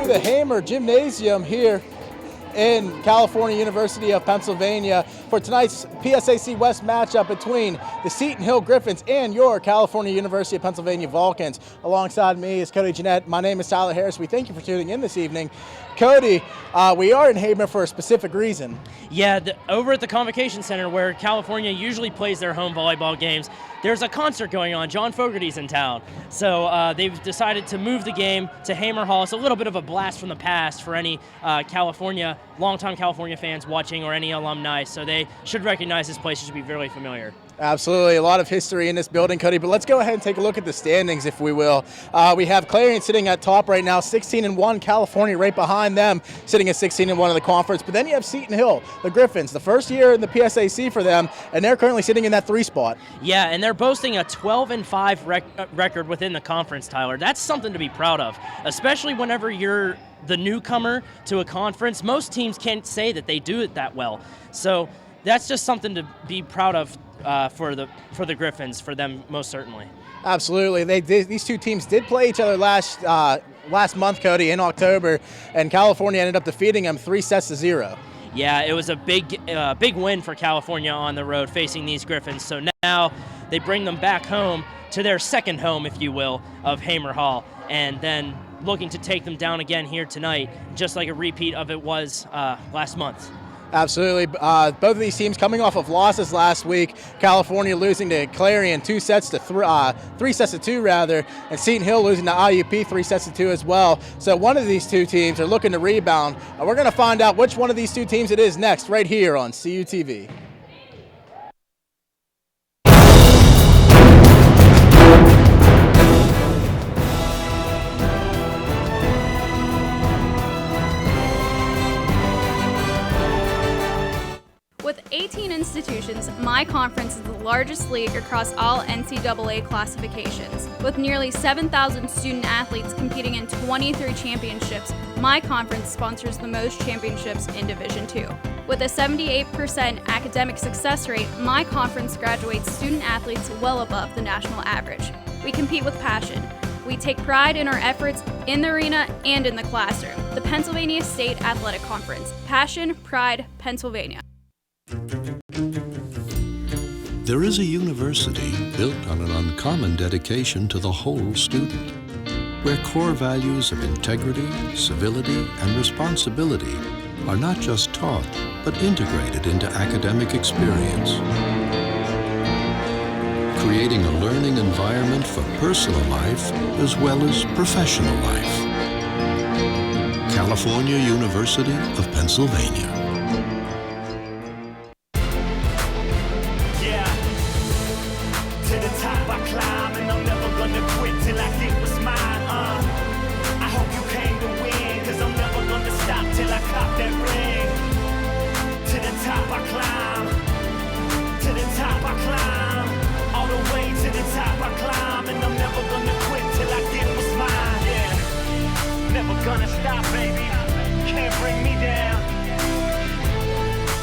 the Hamer Gymnasium here in California University of Pennsylvania for tonight's PSAC West matchup between the Seton Hill Griffins and your California University of Pennsylvania Vulcans. Alongside me is Cody Jeanette. My name is Tyler Harris. We thank you for tuning in this evening. Cody, we are in Hamer for a specific reason. Yeah, over at the Convocation Center where California usually plays their home volleyball games, there's a concert going on. John Fogerty's in town. So they've decided to move the game to Hamer Hall. It's a little bit of a blast from the past for any longtime California fans watching or any alumni. So they should recognize this place. It should be very familiar. Absolutely, a lot of history in this building, Cody, but let's go ahead and take a look at the standings, if we will. We have Clarion sitting at top right now, 16-1, California right behind them, sitting at 16-1 in the conference, but then you have Seton Hill, the Griffins, the first year in the PSAC for them, and they're currently sitting in that 3 spot. Yeah, and they're boasting a 12-5 record within the conference, Tyler. That's something to be proud of, especially whenever you're the newcomer to a conference. Most teams can't say that they do it that well, so that's just something to be proud of. For the Griffins, for them most certainly. Absolutely, these two teams did play each other last month, Cody, in October, and California ended up defeating them 3-0. Yeah, it was a big win for California on the road facing these Griffins. So now they bring them back home to their second home, if you will, of Hamer Hall, and then looking to take them down again here tonight, just like a repeat of it was last month. Absolutely. Both of these teams coming off of losses last week. California losing to Clarion 3 sets to 2 rather, and Seton Hill losing to IUP 3 sets to 2 as well. So one of these two teams are looking to rebound. And we're going to find out which one of these two teams it is next, right here on CUTV. With 18 institutions, my conference is the largest league across all NCAA classifications. With nearly 7,000 student athletes competing in 23 championships, my conference sponsors the most championships in Division II. With a 78% academic success rate, my conference graduates student athletes well above the national average. We compete with passion. We take pride in our efforts in the arena and in the classroom. The Pennsylvania State Athletic Conference. Passion, pride, Pennsylvania. There is a university built on an uncommon dedication to the whole student, where core values of integrity, civility, and responsibility are not just taught, but integrated into academic experience, creating a learning environment for personal life as well as professional life. California University of Pennsylvania. Gonna stop, baby. Can't bring me down.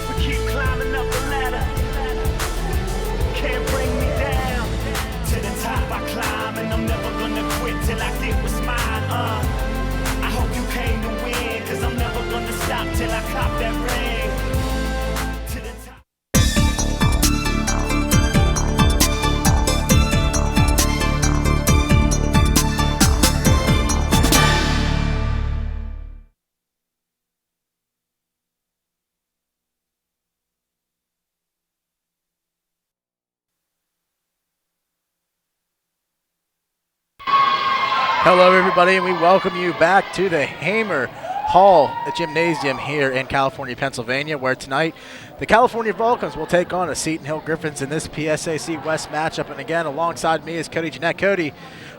We keep climbing up the ladder. Can't bring me down. To the top I climb, and I'm never gonna quit till I get what's mine. I hope you came to win, 'cause I'm never gonna stop till I cop that ring. To the top. Hello, everybody, and we welcome you back to the Hamer Hall Gymnasium here in California, Pennsylvania, where tonight the California Vulcans will take on the Seton Hill Griffins in this PSAC West matchup. And again, alongside me is Cody Jeanette. Cody,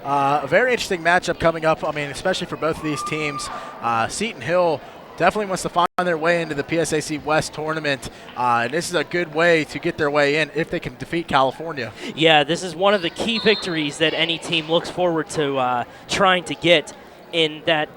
a very interesting matchup coming up, especially for both of these teams. Seton Hill definitely wants to find their way into the PSAC West tournament, and this is a good way to get their way in if they can defeat California. Yeah, this is one of the key victories that any team looks forward to trying to get in that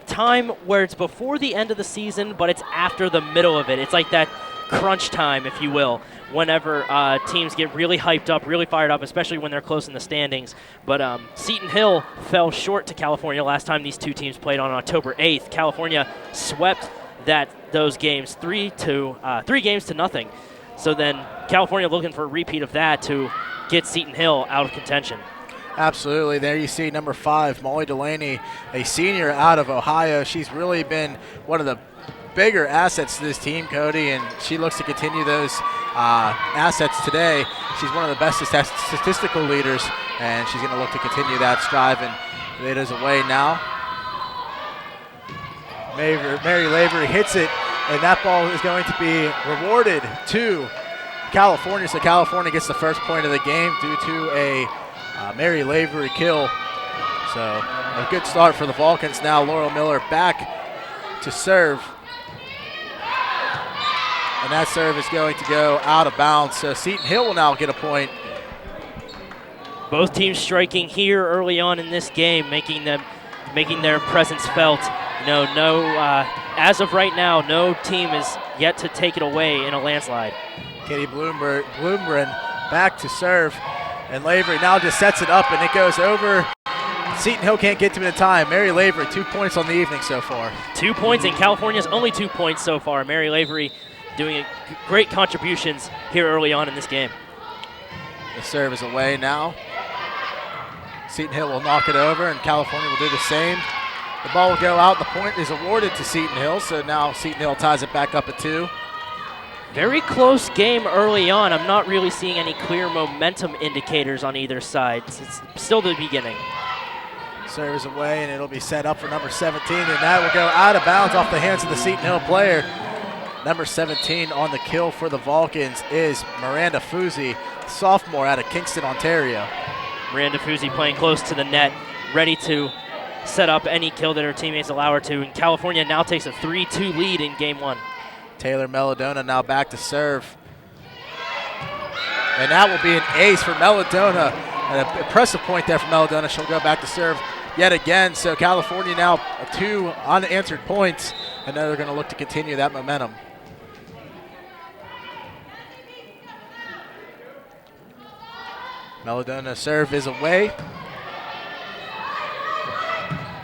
time where it's before the end of the season, but it's after the middle of it. It's like that crunch time, if you will, whenever teams get really hyped up, really fired up, especially when they're close in the standings. But Seton Hill fell short to California last time these two teams played on October 8th. California swept those games 3 games to nothing. So then California looking for a repeat of that to get Seton Hill out of contention. Absolutely. There you see number 5, Molly Delaney, a senior out of Ohio. She's really been one of the bigger assets to this team, Cody, and she looks to continue those assets today. She's one of the best statistical leaders, and she's going to look to continue that strive, and it is away now. Mary Lavery hits it, and that ball is going to be rewarded to California, so California gets the first point of the game due to a Mary Lavery kill. So a good start for the Vulcans. Now Laurel Miller back to serve. And that serve is going to go out of bounds. So Seton Hill will now get a point. Both teams striking here early on in this game, making their presence felt. As of right now, no team is yet to take it away in a landslide. Katie Bloomgren back to serve. And Lavery now just sets it up, and it goes over. Seton Hill can't get to it in time. Mary Lavery, 2 points on the evening so far. 2 points, and California's only 2 points so far. Mary Lavery doing great contributions here early on in this game. The serve is away now. Seton Hill will knock it over, and California will do the same. The ball will go out. The point is awarded to Seton Hill, so now Seton Hill ties it back up at 2. Very close game early on. I'm not really seeing any clear momentum indicators on either side. It's still the beginning. Serve is away, and it'll be set up for number 17, and that will go out of bounds off the hands of the Seton Hill player. Number 17 on the kill for the Vulcans is Miranda Fuzzi, sophomore out of Kingston, Ontario. Miranda Fuzzi playing close to the net, ready to set up any kill that her teammates allow her to. And California now takes a 3-2 lead in game 1. Taylor Melodona now back to serve. And that will be an ace for Melodona. An impressive point there for Melodona. She'll go back to serve yet again. So California now 2 unanswered points, and now they're going to look to continue that momentum. Melodona serve is away.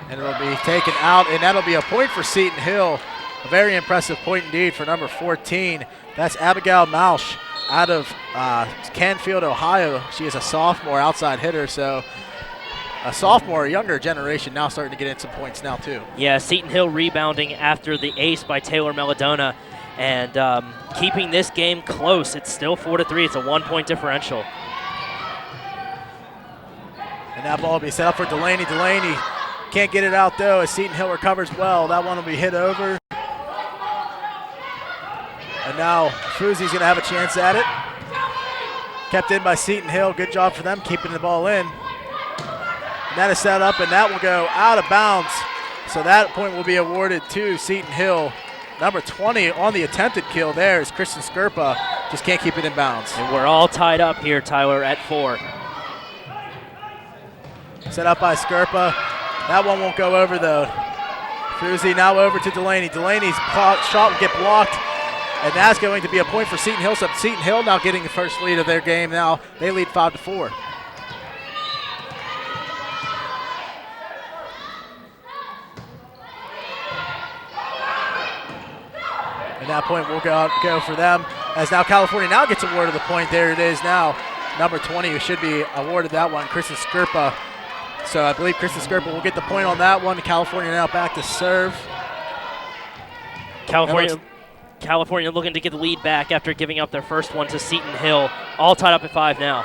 And it'll be taken out, and that'll be a point for Seton Hill. A very impressive point indeed for number 14. That's Abigail Mausch out of Canfield, Ohio. She is a sophomore outside hitter, so a sophomore, younger generation now starting to get in some points now too. Yeah, Seton Hill rebounding after the ace by Taylor Melodona and keeping this game close. It's still 4-3. It's a 1-point differential. And that ball will be set up for Delaney. Delaney can't get it out though as Seton Hill recovers well. That one will be hit over. And now Fuzzi's going to have a chance at it. Kept in by Seton Hill. Good job for them keeping the ball in. And that is set up, and that will go out of bounds. So that point will be awarded to Seton Hill. Number 20 on the attempted kill there is Kristen Skerpa. Just can't keep it in bounds. And we're all tied up here, Tyler, at 4. Set up by Skerpa. That one won't go over though. Fuzzi now over to Delaney. Delaney's shot will get blocked. And that's going to be a point for Seton Hill. So Seton Hill now getting the first lead of their game. Now they lead 5-4. And that point will go for them. As now California now gets awarded the point. There it is now. Number 20 who should be awarded that one, Kristen Skerpa. So I believe Kristen Skerpa will get the point on that one. California now back to serve. California looking to get the lead back after giving up their first one to Seton Hill. All tied up at 5 now.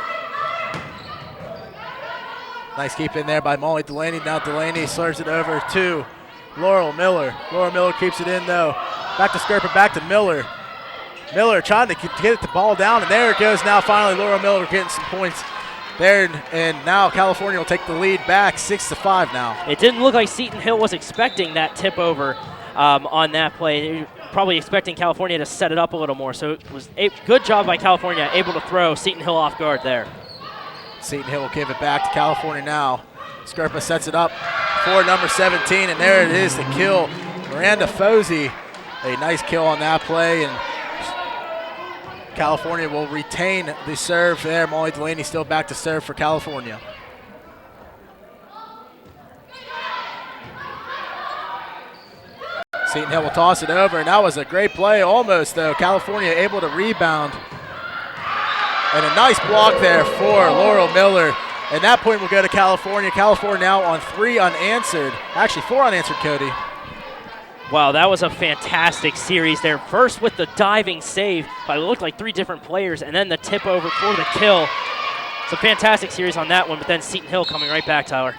Nice keep in there by Molly Delaney. Now Delaney serves it over to Laurel Miller. Laurel Miller keeps it in though. Back to Skerpa, back to Miller. Miller trying to get the ball down, and there it goes now. Finally, Laurel Miller getting some points there, and now California will take the lead back 6-5 now. It didn't look like Seton Hill was expecting that tip over on that play. Probably expecting California to set it up a little more. So it was a good job by California, able to throw Seton Hill off guard there. Seton Hill will give it back to California now. Skerpa sets it up for number 17, and there it is, the kill. Miranda Fozzi, a nice kill on that play, and California will retain the serve there. Molly Delaney still back to serve for California. Seton Hill will toss it over, and that was a great play almost, though. California able to rebound. And a nice block there for Laurel Miller. And that point will go to California. California now on 3 unanswered. Actually, 4 unanswered, Cody. Wow, that was a fantastic series there. First with the diving save by looked like 3 different players, and then the tip over for the kill. It's a fantastic series on that one, but then Seton Hill coming right back, Tyler.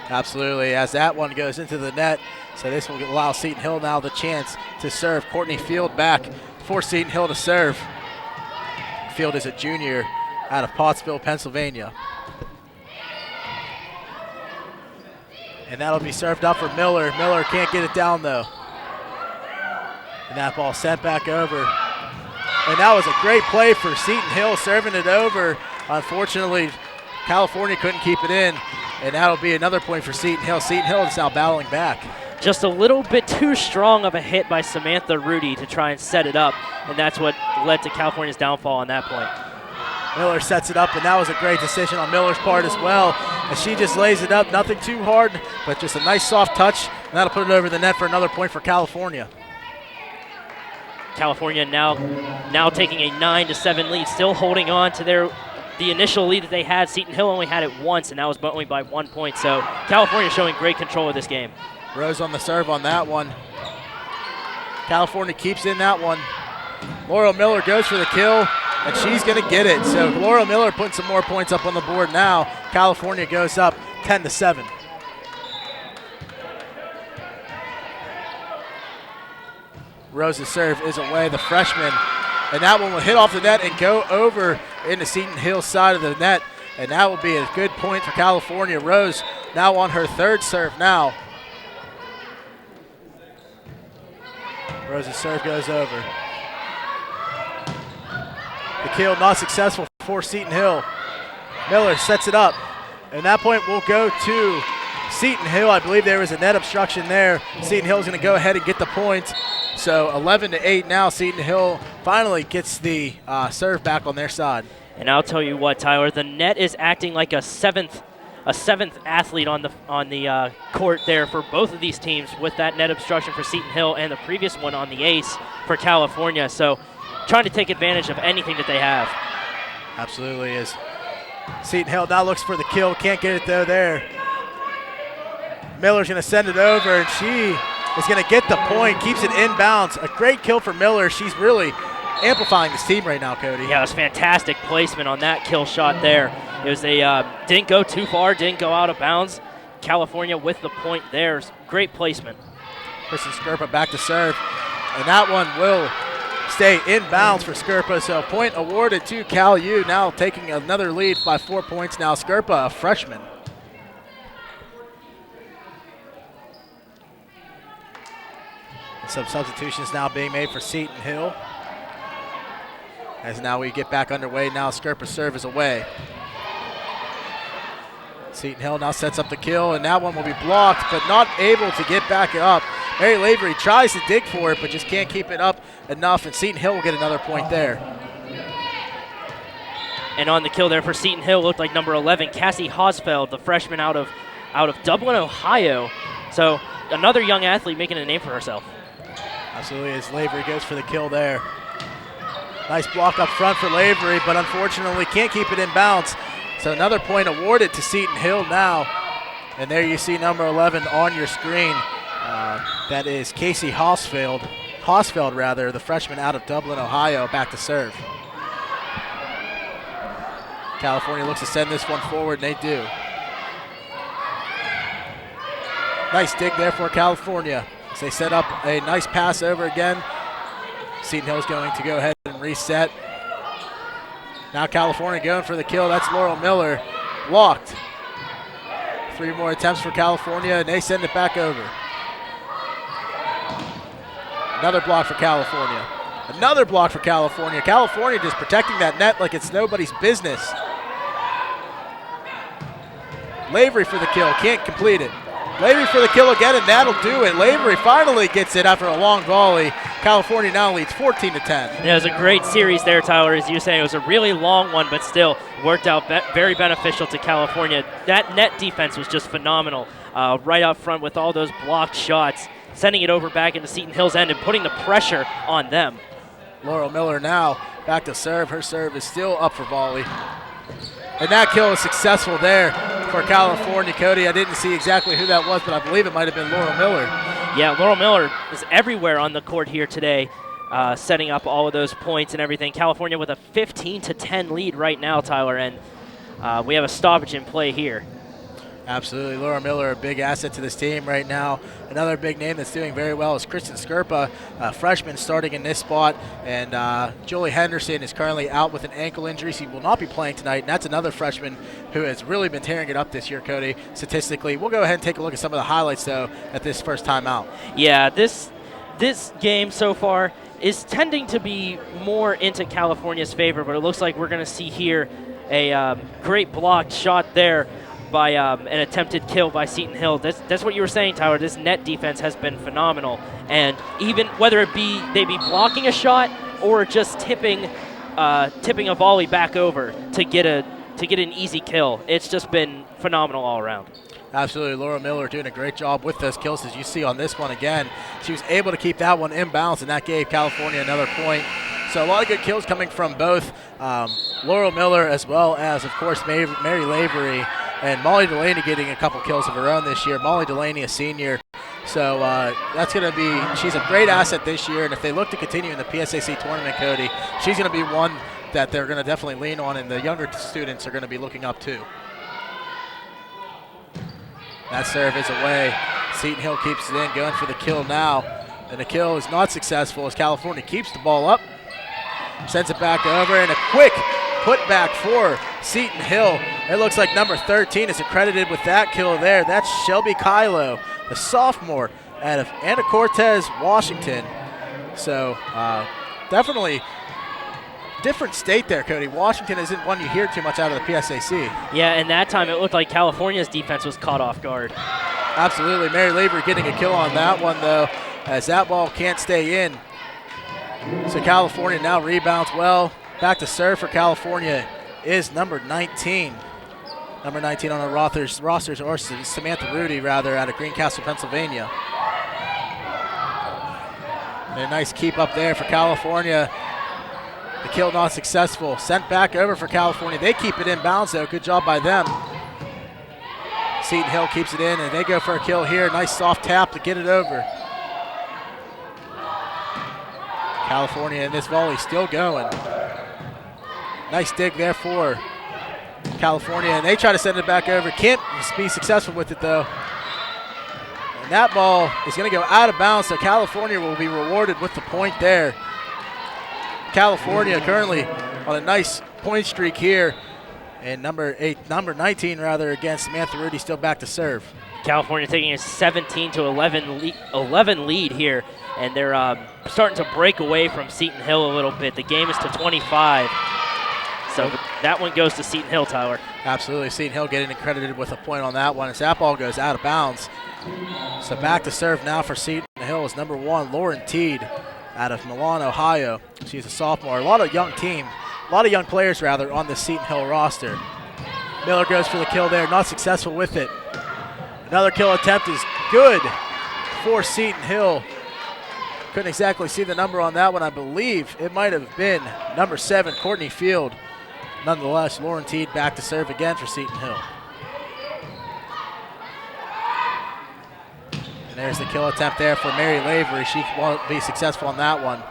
Absolutely, as that one goes into the net. So this will allow Seton Hill now the chance to serve. Courtney Field back for Seton Hill to serve. Field is a junior out of Pottsville, Pennsylvania. And that'll be served up for Miller. Miller can't get it down, though. And that ball sent back over. And that was a great play for Seton Hill, serving it over. Unfortunately, California couldn't keep it in. And that'll be another point for Seton Hill. Seton Hill is now battling back. Just a little bit too strong of a hit by Samantha Rudy to try and set it up. And that's what led to California's downfall on that point. Miller sets it up, and that was a great decision on Miller's part as well. And she just lays it up, nothing too hard, but just a nice soft touch, and that'll put it over the net for another point for California. California now taking a 9-7 lead, still holding on to the initial lead that they had. Seton Hill only had it once, and that was only by 1 point. So California showing great control of this game. Rose on the serve on that one. California keeps in that one. Laurel Miller goes for the kill, and she's going to get it. So Laurel Miller putting some more points up on the board now. California goes up 10-7. Rose's serve is away, the freshman. And that one will hit off the net and go over into Seton Hill's side of the net. And that will be a good point for California. Rose now on her 3rd serve now. Rose's serve goes over. The kill not successful for Seton Hill. Miller sets it up. And that point will go to Seton Hill. I believe there was a net obstruction there. Seton Hill is going to go ahead and get the point. So 11-8 now. Seton Hill finally gets the serve back on their side. And I'll tell you what, Tyler, the net is acting like a seventh athlete on the court there for both of these teams, with that net obstruction for Seton Hill and the previous one on the ace for California. So trying to take advantage of anything that they have. Absolutely is. Seton Hill now looks for the kill. Can't get it though there. Miller's going to send it over, and she is going to get the point. Keeps it inbounds. A great kill for Miller. She's really amplifying this team right now, Cody. Yeah, it was fantastic placement on that kill shot there. It was didn't go too far, didn't go out of bounds. California with the point there. Great placement. Kristen Skerpa back to serve, and that one will stay inbounds for Skerpa. So point awarded to Cal U, now taking another lead by 4 points now. Skerpa, a freshman. Some substitutions now being made for Seton Hill. As now we get back underway, now Skerpa's serve is away. Seton Hill now sets up the kill, and that one will be blocked, but not able to get back up. Mary Lavery tries to dig for it, but just can't keep it up enough, and Seton Hill will get another point there. And on the kill there for Seton Hill looked like number 11, Cassie Hosfeld, the freshman out of Dublin, Ohio. So another young athlete making a name for herself. Absolutely, as Lavery goes for the kill there. Nice block up front for Lavery, but unfortunately can't keep it in bounds. So another point awarded to Seton Hill now. And there you see number 11 on your screen. That is Casey Hosfeld, the freshman out of Dublin, Ohio, back to serve. California looks to send this one forward, and they do. Nice dig there for California. As they set up a nice pass over again. Seton Hill's going to go ahead and reset. Now California going for the kill. That's Laurel Miller. Blocked. 3 more attempts for California, and they send it back over. Another block for California. Another block for California. California just protecting that net like it's nobody's business. Lavery for the kill. Can't complete it. Lavery for the kill again, and that'll do it. Lavery finally gets it after a long volley. California now leads 14-10. Yeah, it was a great series there, Tyler. As you were saying, it was a really long one, but still worked out very beneficial to California. That net defense was just phenomenal, right up front with all those blocked shots, sending it over back into Seton Hill's end and putting the pressure on them. Laurel Miller now back to serve. Her serve is still up for volley. And that kill was successful there for California, Cody. I didn't see exactly who that was, but I believe it might have been Laurel Miller. Yeah, Laurel Miller is everywhere on the court here today, setting up all of those points and everything. California with a 15-10 lead right now, Tyler, and we have a stoppage in play here. Absolutely. Laura Miller, a big asset to this team right now. Another big name that's doing very well is Kristen Skerpa, a freshman starting in this spot. And Julie Henderson is currently out with an ankle injury. She will not be playing tonight. And that's another freshman who has really been tearing it up this year, Cody, statistically. We'll go ahead and take a look at some of the highlights, though, at this first time out. Yeah, this game so far is tending to be more into California's favor, but it looks like we're going to see here a great blocked shot there by an attempted kill by Seton Hill. That's what you were saying, Tyler. This net defense has been phenomenal. And even whether it be they be blocking a shot or just tipping a volley back over to get an easy kill, it's just been phenomenal all around. Absolutely. Laura Miller doing a great job with those kills. As you see on this one again, she was able to keep that one in bounds, and that gave California another point. So a lot of good kills coming from both Laurel Miller as well as, of course, Mary Lavery and Molly Delaney getting a couple kills of her own this year. Molly Delaney, a senior. So that's going to be – she's a great asset this year, and if they look to continue in the PSAC tournament, Cody, she's going to be one that they're going to definitely lean on, and the younger students are going to be looking up to. That serve is away. Seton Hill keeps it in, going for the kill now. And the kill is not successful as California keeps the ball up. Sends it back over, and a quick putback for Seton Hill. It looks like number 13 is accredited with that kill there. That's Shelby Kylo, the sophomore out of Anacortes, Washington. So definitely different state there, Cody. Washington isn't one you hear too much out of the PSAC. Yeah, and that time it looked like California's defense was caught off guard. Absolutely. Mary Lavery getting a kill on that one, though, as that ball can't stay in. So California now rebounds well. Back to serve for California is number 19. Number 19 on our rosters, or Samantha Rudy, rather, out of Greencastle, Pennsylvania. And a nice keep up there for California. The kill not successful. Sent back over for California. They keep it in bounds, though. Good job by them. Seton Hill keeps it in, and they go for a kill here. Nice soft tap to get it over. California in this volley still going. Nice dig there for California, and they try to send it back over. Can't be successful with it, though. And that ball is going to go out of bounds, so California will be rewarded with the point there. California currently on a nice point streak here, and number 19 rather, against Samantha Rudy, still back to serve. California taking a 17-11 lead here, and they're starting to break away from Seton Hill a little bit. The game is to 25, so that one goes to Seton Hill, Tyler. Absolutely. Seton Hill getting accredited with a point on that one as that ball goes out of bounds. So back to serve now for Seton Hill is number 1, Lauren Teed, out of Milan, Ohio. She's a sophomore. A lot of young players rather on the Seton Hill roster. Miller goes for the kill there, not successful with it. Another kill attempt is good for Seton Hill. Couldn't exactly see the number on that one. I believe it might have been number 7, Courtney Field. Nonetheless, Lauren Teed back to serve again for Seton Hill. And there's the kill attempt there for Mary Lavery. She won't be successful on that one.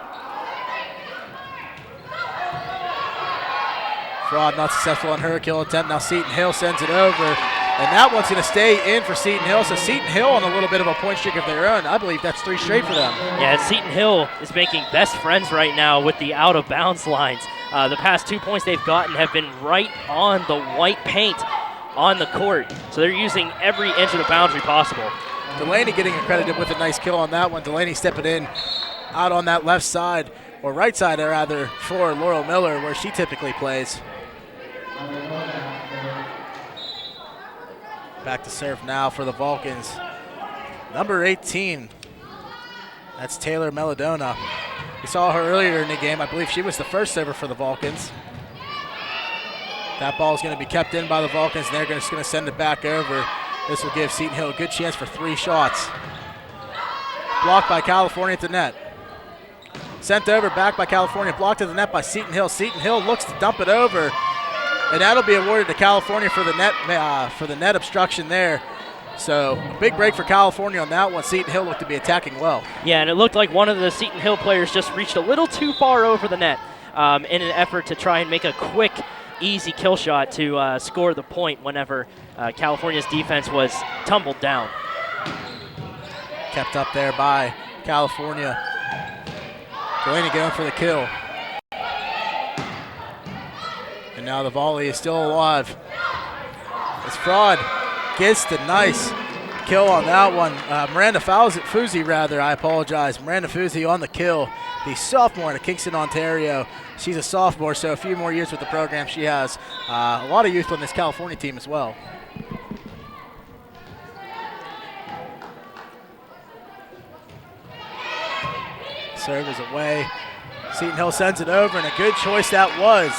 Fraud not successful on her kill attempt. Now Seton Hill sends it over, and that one's going to stay in for Seton Hill. So Seton Hill on a little bit of a point streak of their own. I believe that's 3 straight for them. Yeah, Seton Hill is making best friends right now with the out-of-bounds lines. The past 2 points they've gotten have been right on the white paint on the court. So they're using every inch of the boundary possible. Delaney getting accredited with a nice kill on that one. Delaney stepping in out on that left side, or right side rather, for Laurel Miller, where she typically plays. Back to serve now for the Vulcans. Number 18, that's Taylor Melodona. We saw her earlier in the game. I believe she was the first server for the Vulcans. That ball is going to be kept in by the Vulcans, and they're just going to send it back over. This will give Seton Hill a good chance for 3 shots. Blocked by California at the net. Sent over, back by California, blocked at the net by Seton Hill. Seton Hill looks to dump it over, and that'll be awarded to California for the net obstruction there. So a big break for California on that one. Seton Hill looked to be attacking well. Yeah, and it looked like one of the Seton Hill players just reached a little too far over the net in an effort to try and make a quick, easy kill shot to score the point whenever California's defense was tumbled down. Kept up there by California. Delaney going for the kill. And now the volley is still alive. It's Fraud. Gets the nice kill on that one. Miranda Fuzzy, I apologize. Miranda Fuzzy on the kill. The sophomore out of Kingston, Ontario. She's a sophomore, so a few more years with the program. She has a lot of youth on this California team as well. Serve is away. Seton Hill sends it over, and a good choice that was.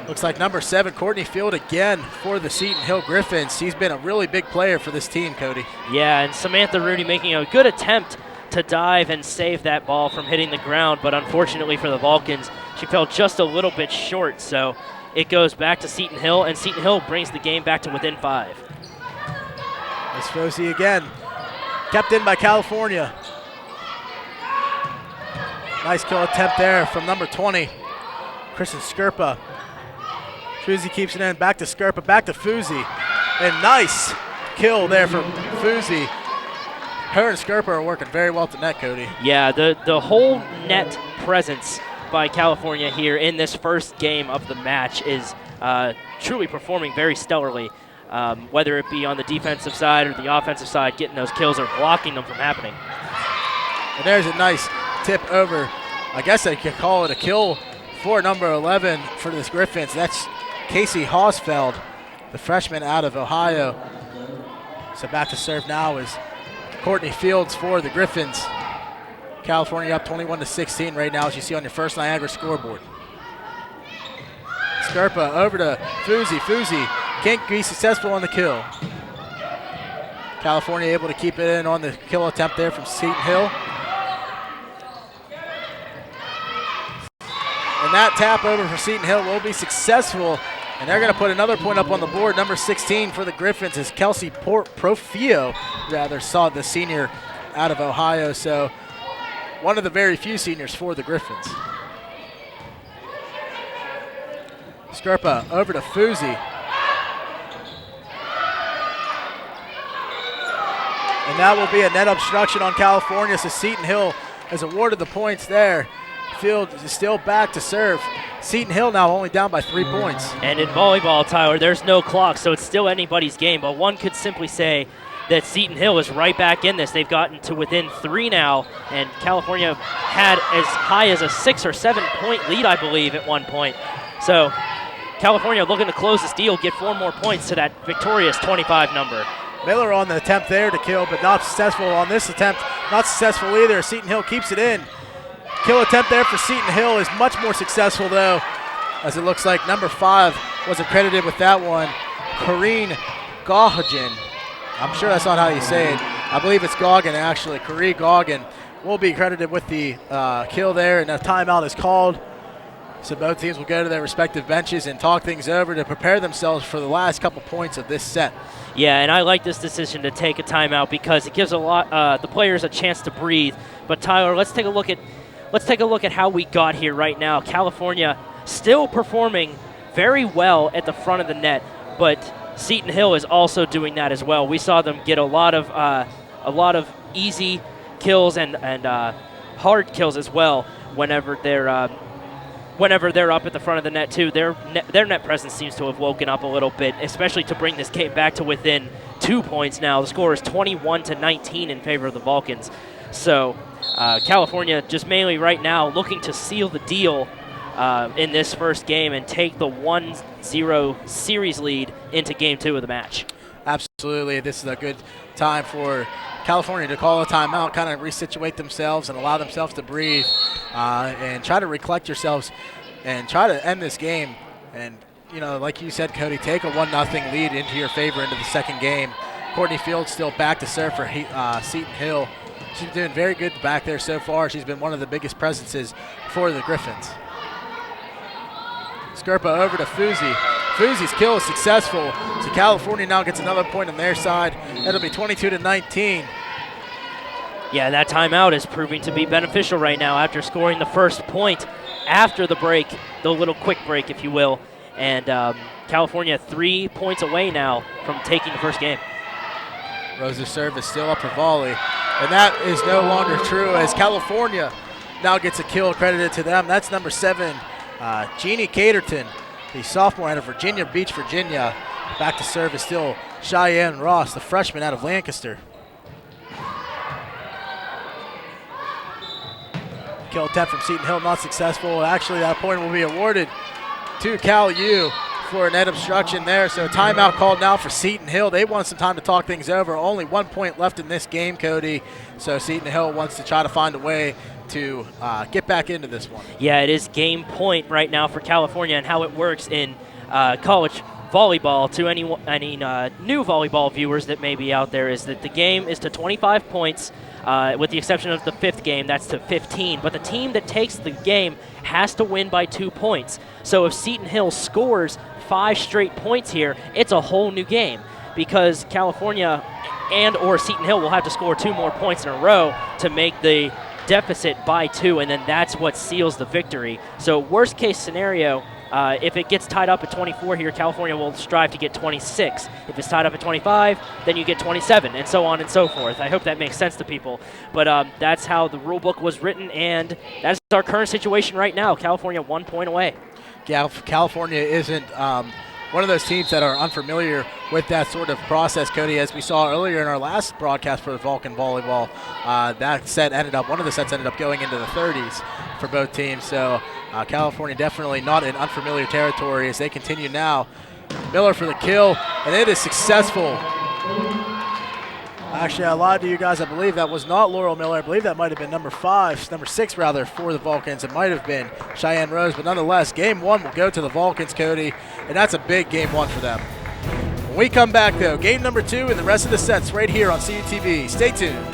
Looks like number 7, Courtney Field again for the Seton Hill Griffins. She's been a really big player for this team, Cody. Yeah, and Samantha Rudy making a good attempt to dive and save that ball from hitting the ground, but unfortunately for the Vulcans, she fell just a little bit short, so it goes back to Seton Hill, and Seton Hill brings the game back to within 5. It's Fossey again. Kept in by California. Nice kill attempt there from number 20, Kristen Skerpa. Fuzzy keeps it in, back to Skerpa, back to Fuzzy. And nice kill there from Fuzzy. Her and Skerpa are working very well at the net, Cody. Yeah, the whole net presence by California here in this first game of the match is truly performing very stellarly, whether it be on the defensive side or the offensive side, getting those kills or blocking them from happening. And there's a nice tip over. I guess I could call it a kill for number 11 for this Griffins. That's Casey Hausfeld, the freshman out of Ohio. So back to serve now is Courtney Fields for the Griffins. California up 21-16 right now, as you see on your first Niagara scoreboard. Skerpa over to Fuzzy. Fuzzy can't be successful on the kill. California able to keep it in on the kill attempt there from Seton Hill. And that tap over for Seton Hill will be successful, and they're going to put another point up on the board. Number 16 for the Griffins is Kelsey Profio, saw the senior out of Ohio, so one of the very few seniors for the Griffins. Skerpa over to Fuzzy. And that will be a net obstruction on California, so Seton Hill has awarded the points there. Field is still back to serve. Seton Hill now only down by 3 points. And in volleyball, Tyler, there's no clock, so it's still anybody's game. But one could simply say that Seton Hill is right back in this. They've gotten to within 3 now, and California had as high as a 6 or 7 point lead, I believe, at one point. So California looking to close this deal, get 4 more points to that victorious 25 number. Miller on the attempt there to kill, but not successful on this attempt. Not successful either. Seton Hill keeps it in. Kill attempt there for Seton Hill is much more successful, though, as it looks like number 5 was accredited with that one, Corrine Goggin. I'm sure that's not how you say it. I believe it's Goggin, actually. Corrine Goggin will be credited with the kill there, and a timeout is called. So both teams will go to their respective benches and talk things over to prepare themselves for the last couple points of this set. Yeah, and I like this decision to take a timeout because it gives the players a chance to breathe. But Tyler, let's take a look at how we got here right now. California still performing very well at the front of the net, but Seton Hill is also doing that as well. We saw them get a lot of easy kills and hard kills as well whenever they're up at the front of the net too. Their net presence seems to have woken up a little bit, especially to bring this game back to within 2 points now. The score is 21-19 in favor of the Vulcans. So California just mainly right now looking to seal the deal in this first game and take the 1-0 series lead into game 2 of the match. Absolutely. This is a good time for California to call a timeout, kind of resituate themselves and allow themselves to breathe and try to recollect yourselves and try to end this game. And, you know, like you said, Cody, take a 1-0 lead into your favor into the second game. Courtney Fields still back to serve for Seton Hill. She's doing very good back there so far. She's been one of the biggest presences for the Griffins. Skerpa over to Fuzi. Fuzi's kill is successful, so California now gets another point on their side. It'll be 22-19. Yeah, that timeout is proving to be beneficial right now after scoring the first point after the break, the little quick break, if you will. And California 3 points away now from taking the first game. Rose's serve is still up for volley, and that is no longer true as California now gets a kill credited to them. That's number 7, Jeannie Caterton, the sophomore out of Virginia Beach, Virginia. Back to serve is still Cheyenne Ross, the freshman out of Lancaster. Kill attempt from Seton Hill not successful. Actually, that point will be awarded to Cal U for a net obstruction there. So a timeout called now for Seton Hill. They want some time to talk things over. Only 1 point left in this game, Cody. So Seton Hill wants to try to find a way to get back into this one. Yeah, it is game point right now for California, and how it works in college volleyball to any new volleyball viewers that may be out there is that the game is to 25 points. With the exception of the 5th game, that's to 15. But the team that takes the game has to win by 2 points. So if Seton Hill scores 5 straight points here, it's a whole new game because California and or Seton Hill will have to score 2 more points in a row to make the deficit by 2, and then that's what seals the victory. So worst case scenario, if it gets tied up at 24 here, California will strive to get 26. If it's tied up at 25, then you get 27, and so on and so forth. I hope that makes sense to people. But that's how the rule book was written, and that's our current situation right now. California 1 point away. Yeah, California isn't one of those teams that are unfamiliar with that sort of process, Cody, as we saw earlier in our last broadcast for the Vulcan volleyball. One of the sets ended up going into the 30s for both teams. So California definitely not in unfamiliar territory as they continue now. Miller for the kill, and it is successful. Actually, I lied to you guys. I believe that was not Laurel Miller. I believe that might have been number 6 rather, for the Vulcans. It might have been Cheyenne Rose, but nonetheless, game 1 will go to the Vulcans, Cody, and that's a big game 1 for them. When we come back, though, game number 2 and the rest of the sets right here on CUTV. Stay tuned.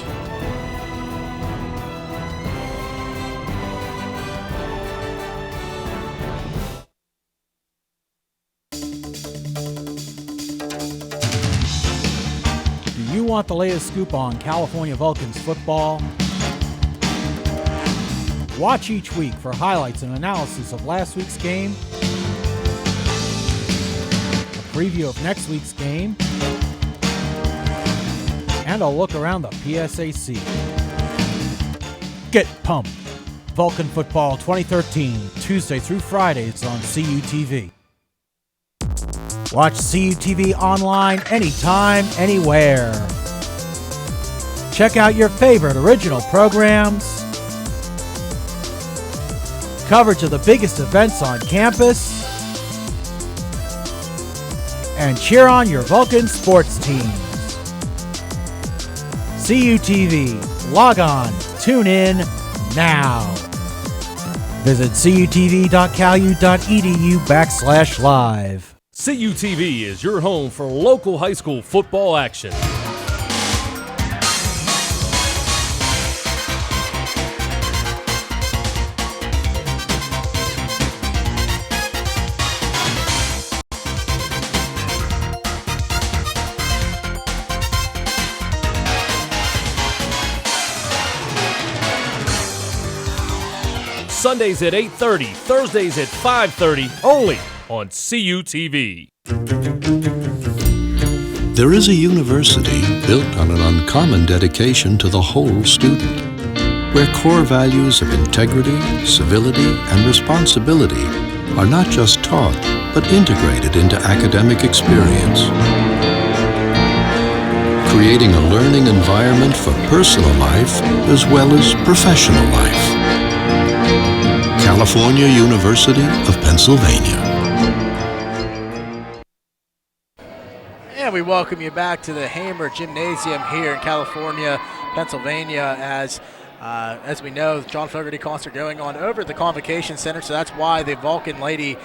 You want the latest scoop on California Vulcans football? Watch each week for highlights and analysis of last week's game, a preview of next week's game, and a look around the PSAC. Get pumped. Vulcan Football 2013, Tuesday through Fridays on CUTV. Watch CUTV online anytime, anywhere. Check out your favorite original programs, coverage of the biggest events on campus, and cheer on your Vulcan sports teams. CUTV. Log on. Tune in now. Visit cutv.calu.edu/live. CUTV is your home for local high school football action. Sundays at 8:30, Thursdays at 5:30, only on CUTV. There is a university built on an uncommon dedication to the whole student, where core values of integrity, civility, and responsibility are not just taught, but integrated into academic experience, creating a learning environment for personal life as well as professional life. California University of Pennsylvania. And And we welcome you back to the Hamer Gymnasium here in California, Pennsylvania, as we know, the John Fogerty concert going on over at the Convocation Center, so that's why the Lady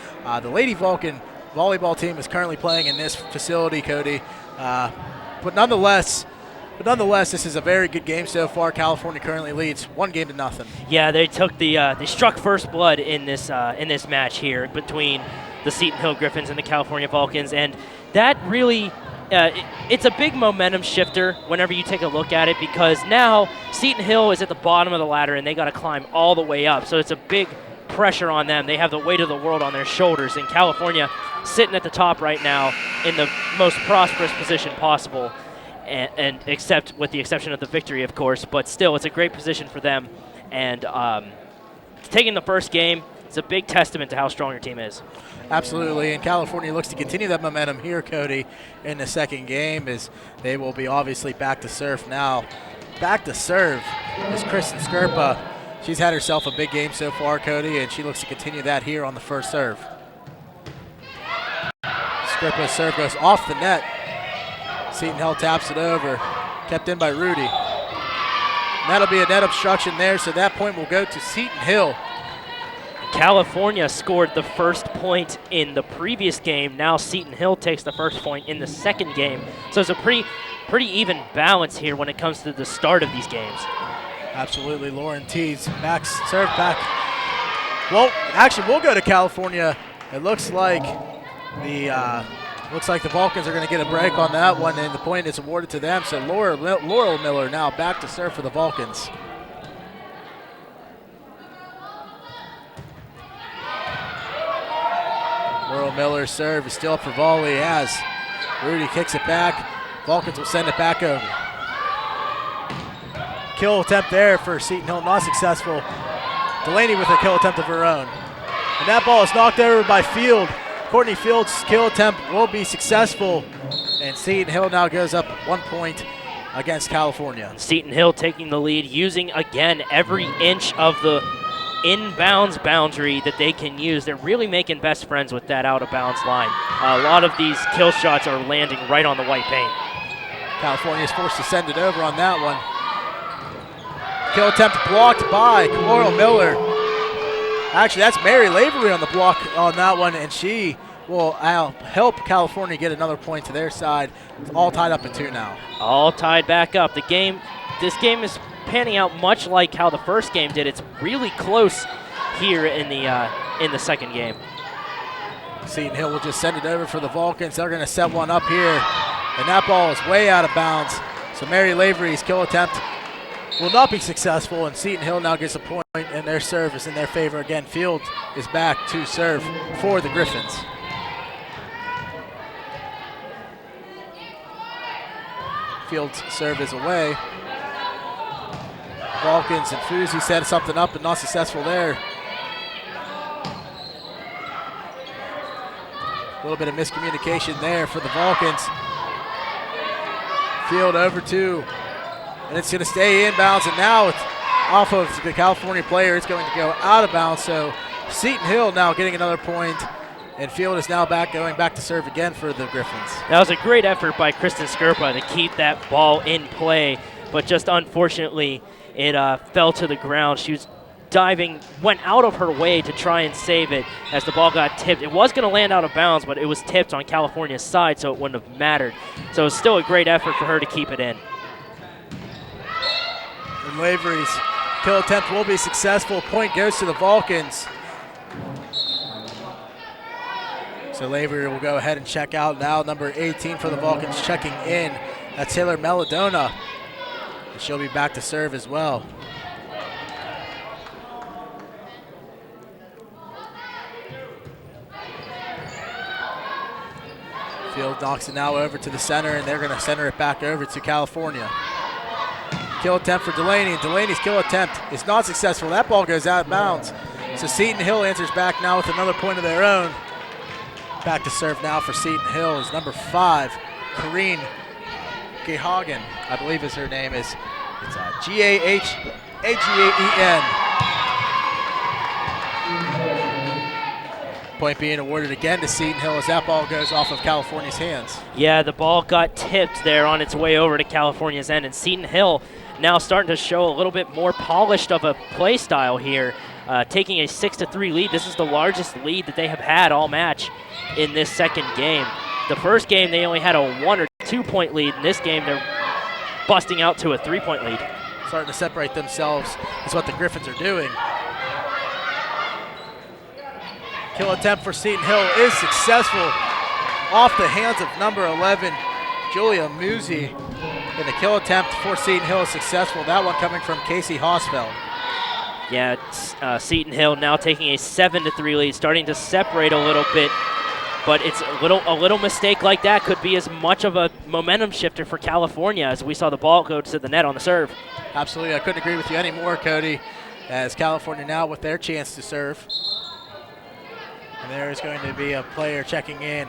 Vulcan volleyball team is currently playing in this facility, Cody. But nonetheless, this is a very good game so far. California currently leads 1-0. Yeah, they took they struck first blood in this match here between the Seton Hill Griffins and the California Vulcans, and that really it's a big momentum shifter whenever you take a look at it, because now Seton Hill is at the bottom of the ladder and they got to climb all the way up. So it's a big pressure on them. They have the weight of the world on their shoulders, and California sitting at the top right now in the most prosperous position possible, and except with the exception of the victory, of course, but still it's a great position for them. And taking the first game, it's a big testament to how strong your team is. Absolutely, and California looks to continue that momentum here, Cody, in the second game, as they will be obviously back to serve now. Back to serve is Kristen Skerpa. She's had herself a big game so far, Cody, and she looks to continue that here on the first serve. Skerpa's serve goes off the net. Seton Hill taps it over, kept in by Rudy. And that'll be a net obstruction there, so that point will go to Seton Hill. California scored the first point in the previous game. Now Seton Hill takes the first point in the second game. So it's a pretty even balance here when it comes to the start of these games. Absolutely. Lauren Tees serve back. Well, actually, we'll go to California. It looks like the Vulcans are going to get a break on that one, and the point is awarded to them. So Laurel Miller now back to serve for the Vulcans. Laurel Miller's serve is still up for volley as Rudy kicks it back. Vulcans will send it back over. Kill attempt there for Seton Hill, not successful. Delaney with a kill attempt of her own. And that ball is knocked over by Field. Courtney Field's kill attempt will be successful. And Seton Hill now goes up 1 point against California. Seton Hill taking the lead, using again every inch of the inbounds boundary that they can use. They're really making best friends with that out of bounds line. A lot of these kill shots are landing right on the white paint. California is forced to send it over on that one. Kill attempt blocked by Laurel Miller. Actually, that's Mary Lavery on the block on that one, and she will help California get another point to their side. It's all tied up at 2 now. All tied back up. This game is panning out much like how the first game did. It's really close here in the second game. Seton Hill will just send it over for the Vulcans. They're going to set one up here, and that ball is way out of bounds. So Mary Lavery's kill attempt will not be successful, and Seton Hill now gets a point, and their serve is in their favor again. Field is back to serve for the Griffins. Field's serve is away. Vulcans and Fuzi set something up, but not successful there. A little bit of miscommunication there for the Vulcans. Field over 2, and it's going to stay inbounds, and now it's off of the California player. It's going to go out of bounds, so Seton Hill now getting another point, and Field is now going back to serve again for the Griffins. That was a great effort by Kristen Skerpa to keep that ball in play, but just unfortunately it fell to the ground. She was diving, went out of her way to try and save it as the ball got tipped. It was going to land out of bounds, but it was tipped on California's side, so it wouldn't have mattered. So it was still a great effort for her to keep it in. And Lavery's kill attempt will be successful. Point goes to the Vulcans. So Lavery will go ahead and check out now. Number 18 for the Vulcans checking in. That's Taylor Melodona. And she'll be back to serve as well. Field knocks it now over to the center, and they're going to center it back over to California. Kill attempt for Delaney, and Delaney's kill attempt is not successful. That ball goes out of bounds. So Seton Hill answers back now with another point of their own. Back to serve now for Seton Hill is number 5, Corrine Gehagen, I believe is her name. It's G-A-H-A-G-A-E-N. Point being awarded again to Seton Hill as that ball goes off of California's hands. Yeah, the ball got tipped there on its way over to California's end, and Seton Hill now starting to show a little bit more polished of a play style here, taking a 6-3 lead. This is the largest lead that they have had all match in this second game. The first game they only had a 1 or 2 point lead. In this game they're busting out to a 3-point lead. Starting to separate themselves is what the Griffins are doing. Kill attempt for Seton Hill is successful off the hands of number 11, Julia Musi. And the kill attempt for Seton Hill is successful. That one coming from Casey Hosfeld. Yeah, Seton Hill now taking a 7-3 lead, starting to separate a little bit. But it's a little mistake like that could be as much of a momentum shifter for California as we saw the ball go to the net on the serve. Absolutely, I couldn't agree with you anymore, Cody, as California now with their chance to serve. And there is going to be a player checking in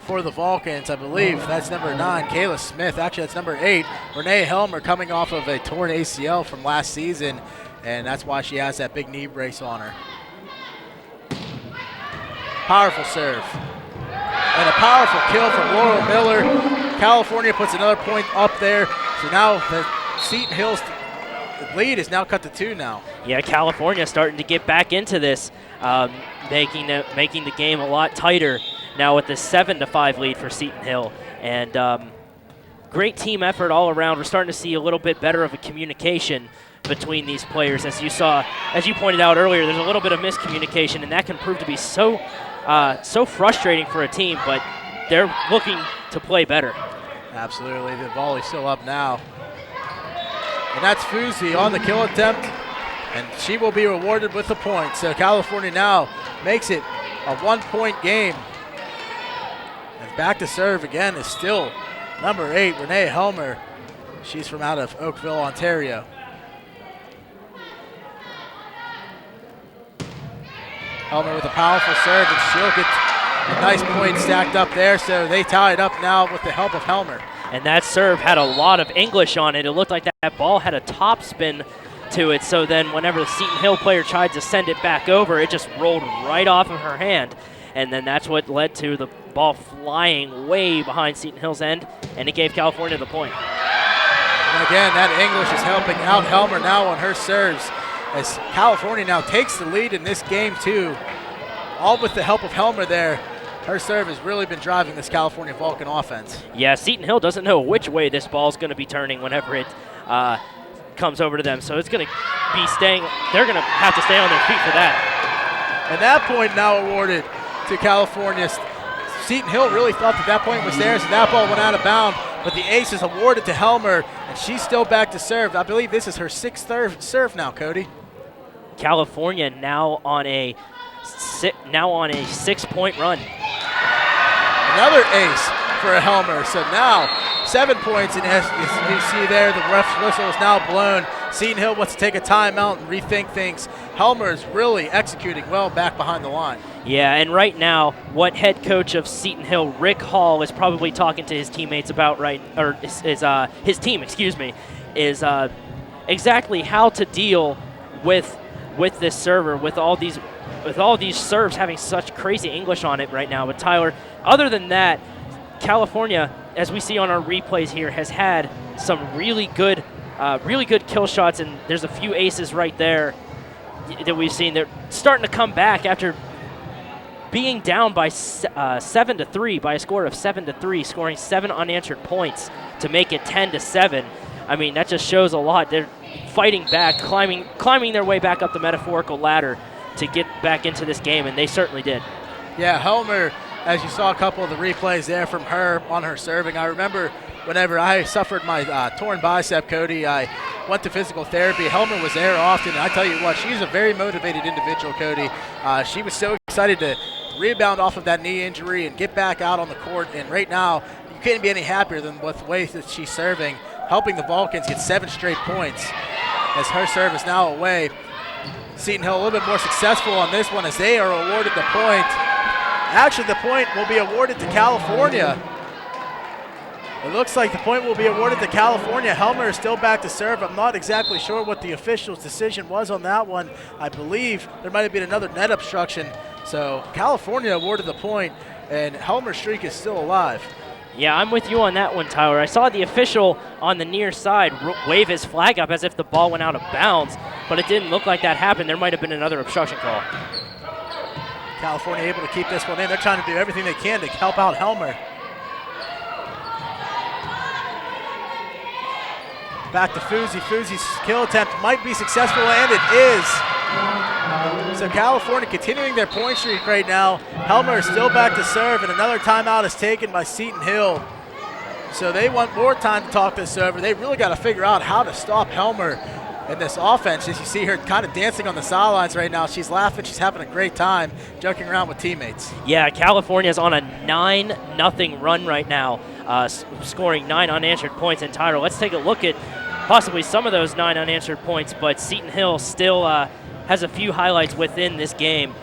for the Vulcans. I believe that's number 9, Kayla Smith. Actually, that's number 8, Renee Helmer, coming off of a torn ACL from last season, and that's why she has that big knee brace on her. Powerful serve. And a powerful kill from Laurel Miller. California puts another point up there. So now the Seton Hill's lead is now cut to 2 now. Yeah, California starting to get back into this, making the game a lot tighter now with this 7-5 lead for Seton Hill. And great team effort all around. We're starting to see a little bit better of a communication between these players. As you pointed out earlier, there's a little bit of miscommunication, and that can prove to be so frustrating for a team, but they're looking to play better. Absolutely, the volley's still up now. And that's Fuzi on the kill attempt, and she will be rewarded with the point. So California now makes it a 1-point game. And back to serve again is still number 8, Renee Helmer. She's from out of Oakville, Ontario. Helmer with a powerful serve, and she'll get a nice point stacked up there, so they tie it up now with the help of Helmer. And that serve had a lot of English on it. It looked like that ball had a top spin to it, so then whenever the Seton Hill player tried to send it back over, it just rolled right off of her hand. And then that's what led to the ball flying way behind Seton Hill's end, and it gave California the point. And again, that English is helping out Helmer now on her serves, as California now takes the lead in this game too. All with the help of Helmer there. Her serve has really been driving this California Vulcan offense. Yeah, Seton Hill doesn't know which way this ball is going to be turning whenever it comes over to them. So it's going to be staying, they're going to have to stay on their feet for that. And that point now awarded to California. Seton Hill really thought that point was there, so that ball went out of bounds, but the ace is awarded to Helmer, and she's still back to serve. I believe this is her 6th serve now, Cody. California now on a 6-point run. Another ace for Helmer. So now 7 points, and as you see there, the ref's whistle is now blown. Seton Hill wants to take a timeout and rethink things. Helmer is really executing well back behind the line. Yeah, and right now, what head coach of Seton Hill, Rick Hall, is probably talking to his teammates about his team, is exactly how to deal with this server, with all these serves having such crazy English on it right now. But Tyler, other than that, California, as we see on our replays here, has had some really good kill shots, and there's a few aces right there that we've seen. They're starting to come back after being down by 7-3, by a score of 7-3, scoring 7 unanswered points to make it 10-7. I mean, that just shows a lot. They're fighting back, climbing their way back up the metaphorical ladder to get back into this game, and they certainly did. Yeah, Helmer, as you saw a couple of the replays there from her on her serving. I remember whenever I suffered my torn bicep, Cody, I went to physical therapy. Helmer was there often, and I tell you what, she's a very motivated individual, Cody. She was so excited to rebound off of that knee injury and get back out on the court, and right now you can't be any happier than with the way that she's serving, helping the Vulcans get 7 straight points as her serve is now away. Seton Hill a little bit more successful on this one as they are awarded the point. Actually, the point will be awarded to California It looks like the point will be awarded to California. Helmer is still back to serve. I'm not exactly sure what the official's decision was on that one. I believe there might have been another net obstruction. So California awarded the point, and Helmer's streak is still alive. Yeah, I'm with you on that one, Tyler. I saw the official on the near side wave his flag up as if the ball went out of bounds, but it didn't look like that happened. There might have been another obstruction call. California able to keep this one in. They're trying to do everything they can to help out Helmer. Back to Fuzi. Fuzi's kill attempt might be successful, and it is. So California continuing their point streak right now. Helmer is still back to serve, and another timeout is taken by Seton Hill. So they want more time to talk this over. They really got to figure out how to stop Helmer in this offense. As you see her kind of dancing on the sidelines right now. She's laughing. She's having a great time joking around with teammates. Yeah, California's on a 9-0 run right now, scoring 9 unanswered points in Tyler. Let's take a look at possibly some of those 9 unanswered points, but Seton Hill still has a few highlights within this game,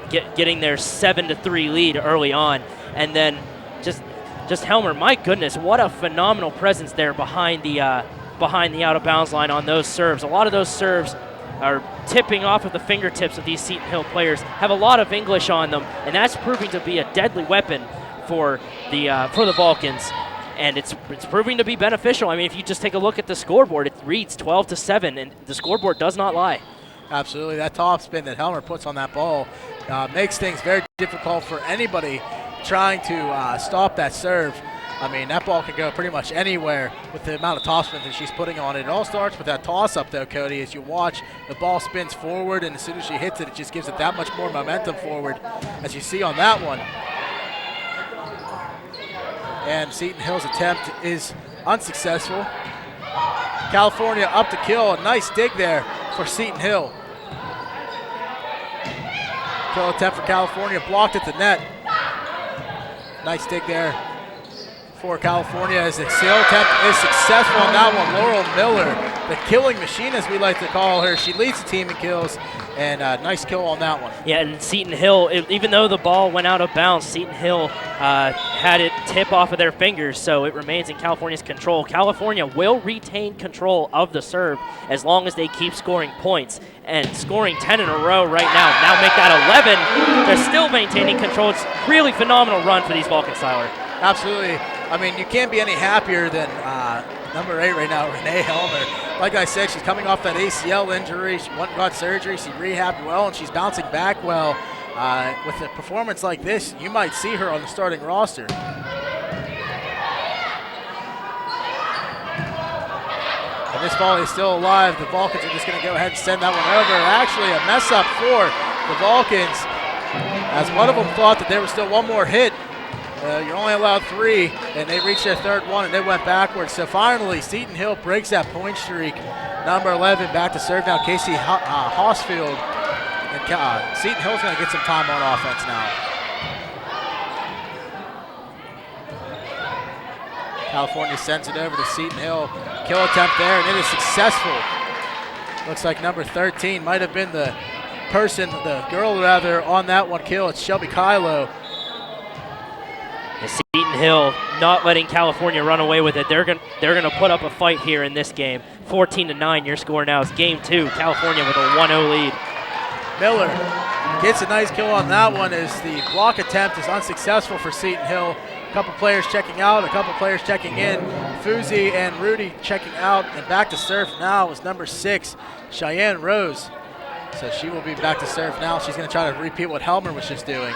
getting their 7-3 lead early on. And then just Helmer, my goodness, what a phenomenal presence there behind the out-of-bounds line on those serves. A lot of those serves are tipping off of the fingertips of these Seton Hill players, have a lot of English on them, and that's proving to be a deadly weapon for the Vulcans. And it's proving to be beneficial. I mean, if you just take a look at the scoreboard, it reads 12-7, and the scoreboard does not lie. Absolutely. That top spin that Helmer puts on that ball makes things very difficult for anybody trying to stop that serve. I mean, that ball can go pretty much anywhere with the amount of topspin that she's putting on it. It all starts with that toss-up, though, Cody. As you watch, the ball spins forward, and as soon as she hits it, it just gives it that much more momentum forward, as you see on that one. And Seton Hill's attempt is unsuccessful. California up to kill. A nice dig there for Seton Hill. Kill attempt for California, blocked at the net. Nice dig there for California as the kill attempt is successful on that one. Laurel Miller, the killing machine as we like to call her. She leads the team in kills, and nice kill on that one. Yeah, and Seton Hill, even though the ball went out of bounds, Seton Hill had it tip off of their fingers, so it remains in California's control. California will retain control of the serve as long as they keep scoring points, and scoring 10 in a row right now make that 11. They're still maintaining control. It's really phenomenal run for these Vulcans, Tyler. Absolutely. I mean, you can't be any happier than number 8 right now, Renee Helmer. Like I said, she's coming off that ACL injury. She went and got surgery. She rehabbed well, and she's bouncing back well. With a performance like this, you might see her on the starting roster. And this volley is still alive. The Vulcans are just going to go ahead and send that one over. Actually, a mess up for the Vulcans, as one of them thought that there was still one more hit. You're only allowed 3, and they reached their third one, and they went backwards. So finally, Seton Hill breaks that point streak. Number 11 back to serve now, Casey Hossfield. And Seton Hill's going to get some time on offense now. California sends it over to Seton Hill. Kill attempt there, and it is successful. Looks like number 13 might have been the girl rather, on that one kill. It's Shelby Kylo. Seton Hill not letting California run away with it. They're gonna put up a fight here in this game. 14-9, your score now is game 2. California with a 1-0 lead. Miller gets a nice kill on that one as the block attempt is unsuccessful for Seton Hill. A couple players checking out, a couple players checking in. Fuzi and Rudy checking out, and back to serve now is number 6, Cheyenne Rose. So she will be back to serve now. She's gonna try to repeat what Helmer was just doing.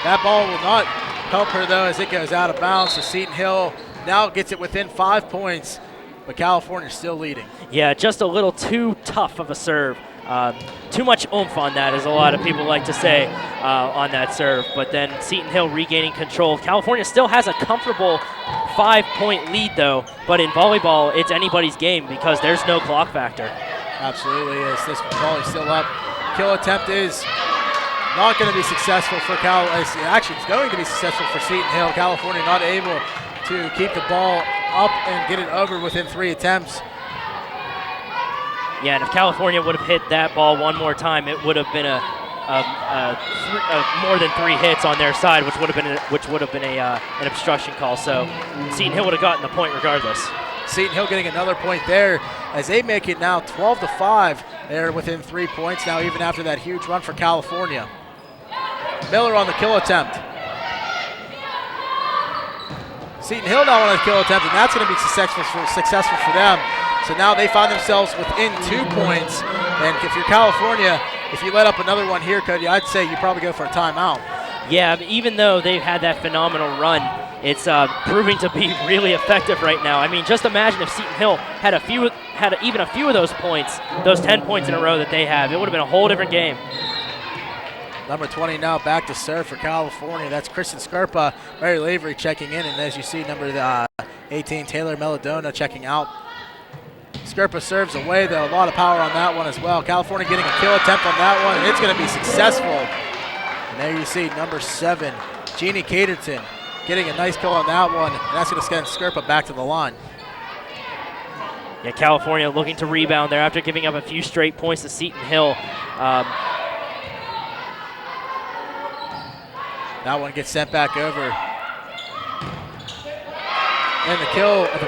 That ball will not help her, though, as it goes out of bounds. So Seton Hill now gets it within 5 points, but California's still leading. Yeah, just a little too tough of a serve. Too much oomph on that, as a lot of people like to say on that serve. But then Seton Hill regaining control. California still has a comfortable 5-point lead, though. But in volleyball, it's anybody's game because there's no clock factor. Absolutely is. This volley's still up. Kill attempt is not going to be successful for actually, it's going to be successful for Seton Hill. California not able to keep the ball up and get it over within 3 attempts. Yeah, and if California would have hit that ball one more time, it would have been more than 3 hits on their side, which would have been an obstruction call. So Seton Hill would have gotten the point regardless. Seton Hill getting another point there as they make it now 12-5. They're within 3 points now, even after that huge run for California. Miller on the kill attempt. Seton Hill now on a kill attempt, and that's going to be successful for them. So now they find themselves within 2 points. And if you're California, if you let up another one here, Cody, I'd say you probably go for a timeout. Yeah, even though they've had that phenomenal run, it's proving to be really effective right now. I mean, just imagine if Seton Hill had even a few of those points, those 10 points in a row that they have. It would have been a whole different game. Number 20 now back to serve for California. That's Kristen Scarpa. Mary Lavery checking in, and as you see, number 18, Taylor Melodona checking out. Scarpa serves away, though. A lot of power on that one as well. California getting a kill attempt on that one, and it's going to be successful. And there you see number 7, Jeannie Caterton, getting a nice kill on that one, and that's going to send Scarpa back to the line. Yeah, California looking to rebound there after giving up a few straight points to Seton Hill. That one gets sent back over. And the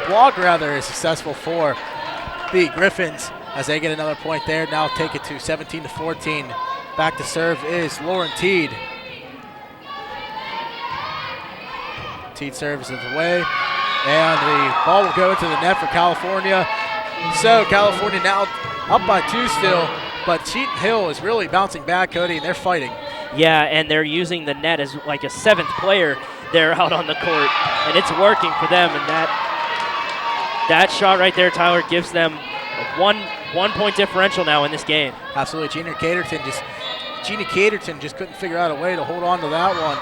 block is successful for the Griffins as they get another point there. Now take it to 17-14. Back to serve is Lauren Teed. Teed serves it away, and the ball will go into the net for California. So California now up by 2 still, but Seton Hill is really bouncing back, Cody, and they're fighting. Yeah, and they're using the net as like a 7th player there out on the court, and it's working for them. And that shot right there, Tyler, gives them a one point differential now in this game. Absolutely, Jeannie Caterton just couldn't figure out a way to hold on to that one.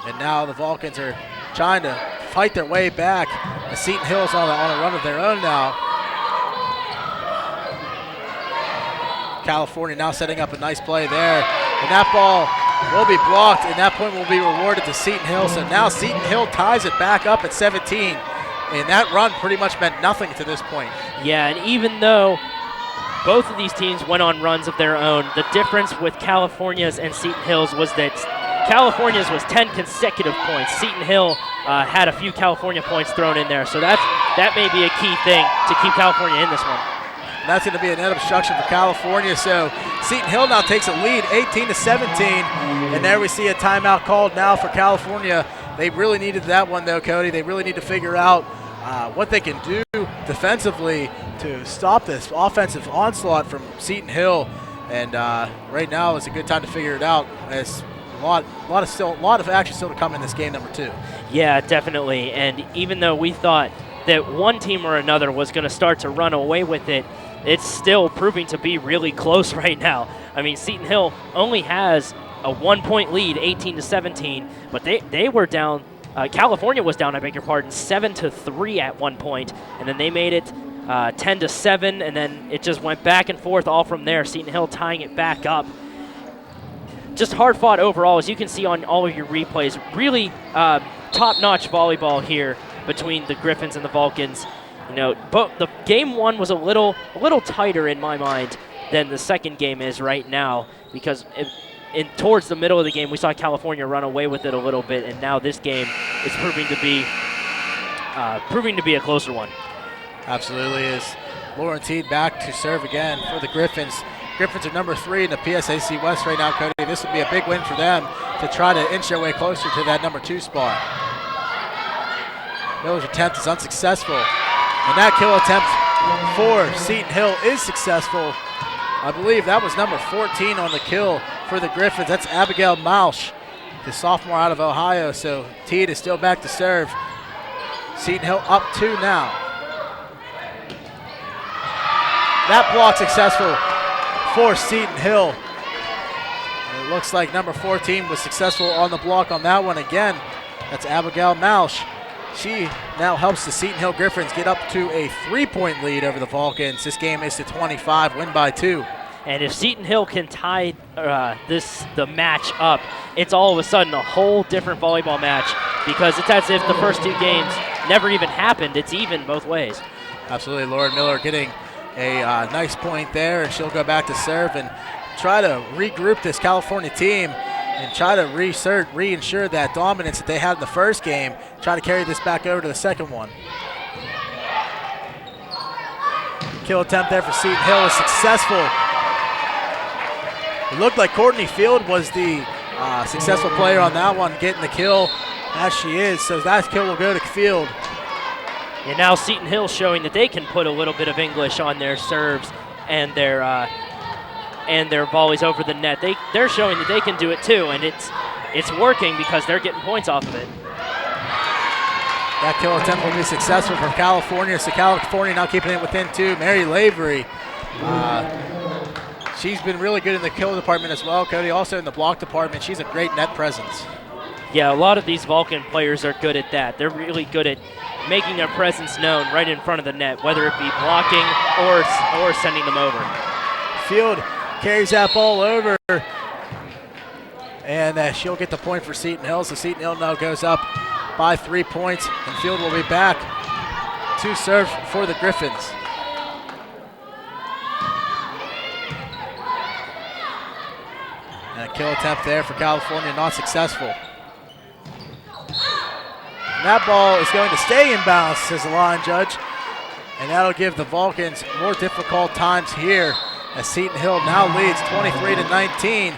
And now the Vulcans are trying to fight their way back. The Seton Hill's on a run of their own now. California now setting up a nice play there. And that ball will be blocked, and that point will be rewarded to Seton Hill. So now Seton Hill ties it back up at 17. And that run pretty much meant nothing to this point. Yeah, and even though both of these teams went on runs of their own, the difference with California's and Seton Hill's was that California's was 10 consecutive points. Seton Hill had a few California points thrown in there. So that may be a key thing to keep California in this one. And that's going to be a net obstruction for California. So Seton Hill now takes a lead, 18-17. And there we see a timeout called now for California. They really needed that one, though, Cody. They really need to figure out what they can do defensively to stop this offensive onslaught from Seton Hill. And right now is a good time to figure it out. As a lot of action still to come in this game number 2. Yeah, definitely. And even though we thought that one team or another was going to start to run away with it, it's still proving to be really close right now. I mean, Seton Hill only has a 1-point lead, 18-17, but they were down. California was down, I beg your pardon, 7-3 at one point, and then they made it 10-7, and then it just went back and forth all from there. Seton Hill tying it back up. Just hard fought overall, as you can see on all of your replays. Really top-notch volleyball here between the Griffins and the Vulcans. You know, but the game 1 was a little tighter in my mind than the second game is right now, because towards the middle of the game we saw California run away with it a little bit, and now this game is proving to be a closer one. Absolutely is. Lauren Teed back to serve again for the Griffins. Griffins are number 3 in the PSAC West right now, Cody. This would be a big win for them to try to inch their way closer to that number 2 spot. Miller's attempt is unsuccessful. And that kill attempt for Seton Hill is successful. I believe that was number 14 on the kill for the Griffins. That's Abigail Mausch, the sophomore out of Ohio. So Teed is still back to serve. Seton Hill up 2 now. That block successful for Seton Hill. And it looks like number 14 was successful on the block on that one again. That's Abigail Mausch. She now helps the Seton Hill Griffins get up to a 3-point lead over the Vulcans. This game is to 25, win by 2. And if Seton Hill can tie the match up, it's all of a sudden a whole different volleyball match, because it's as if the first 2 games never even happened. It's even both ways. Absolutely. Lauren Miller getting a nice point there, and she'll go back to serve. And try to regroup this California team and try to reinsure that dominance that they had in the first game, try to carry this back over to the second one. Kill attempt there for Seton Hill was successful. It looked like Courtney Field was the successful player on that one, getting the kill as she is. So that kill will go to Field. And now Seton Hill showing that they can put a little bit of English on their serves and their volleys over the net. They're showing that they can do it too, and it's working because they're getting points off of it. That kill attempt will be successful from California. So California now keeping it within 2. Mary Lavery, she's been really good in the kill department as well, Cody. Also in the block department, she's a great net presence. Yeah, a lot of these Vulcan players are good at that. They're really good at making their presence known right in front of the net, whether it be blocking or sending them over. Field carries that ball over, and she'll get the point for Seton Hill. So Seton Hill now goes up by 3 points, and Field will be back to serve for the Griffins. And a kill attempt there for California, not successful. And that ball is going to stay in bounds, says the line judge, and that'll give the Vulcans more difficult times here as Seton Hill now leads 23-19.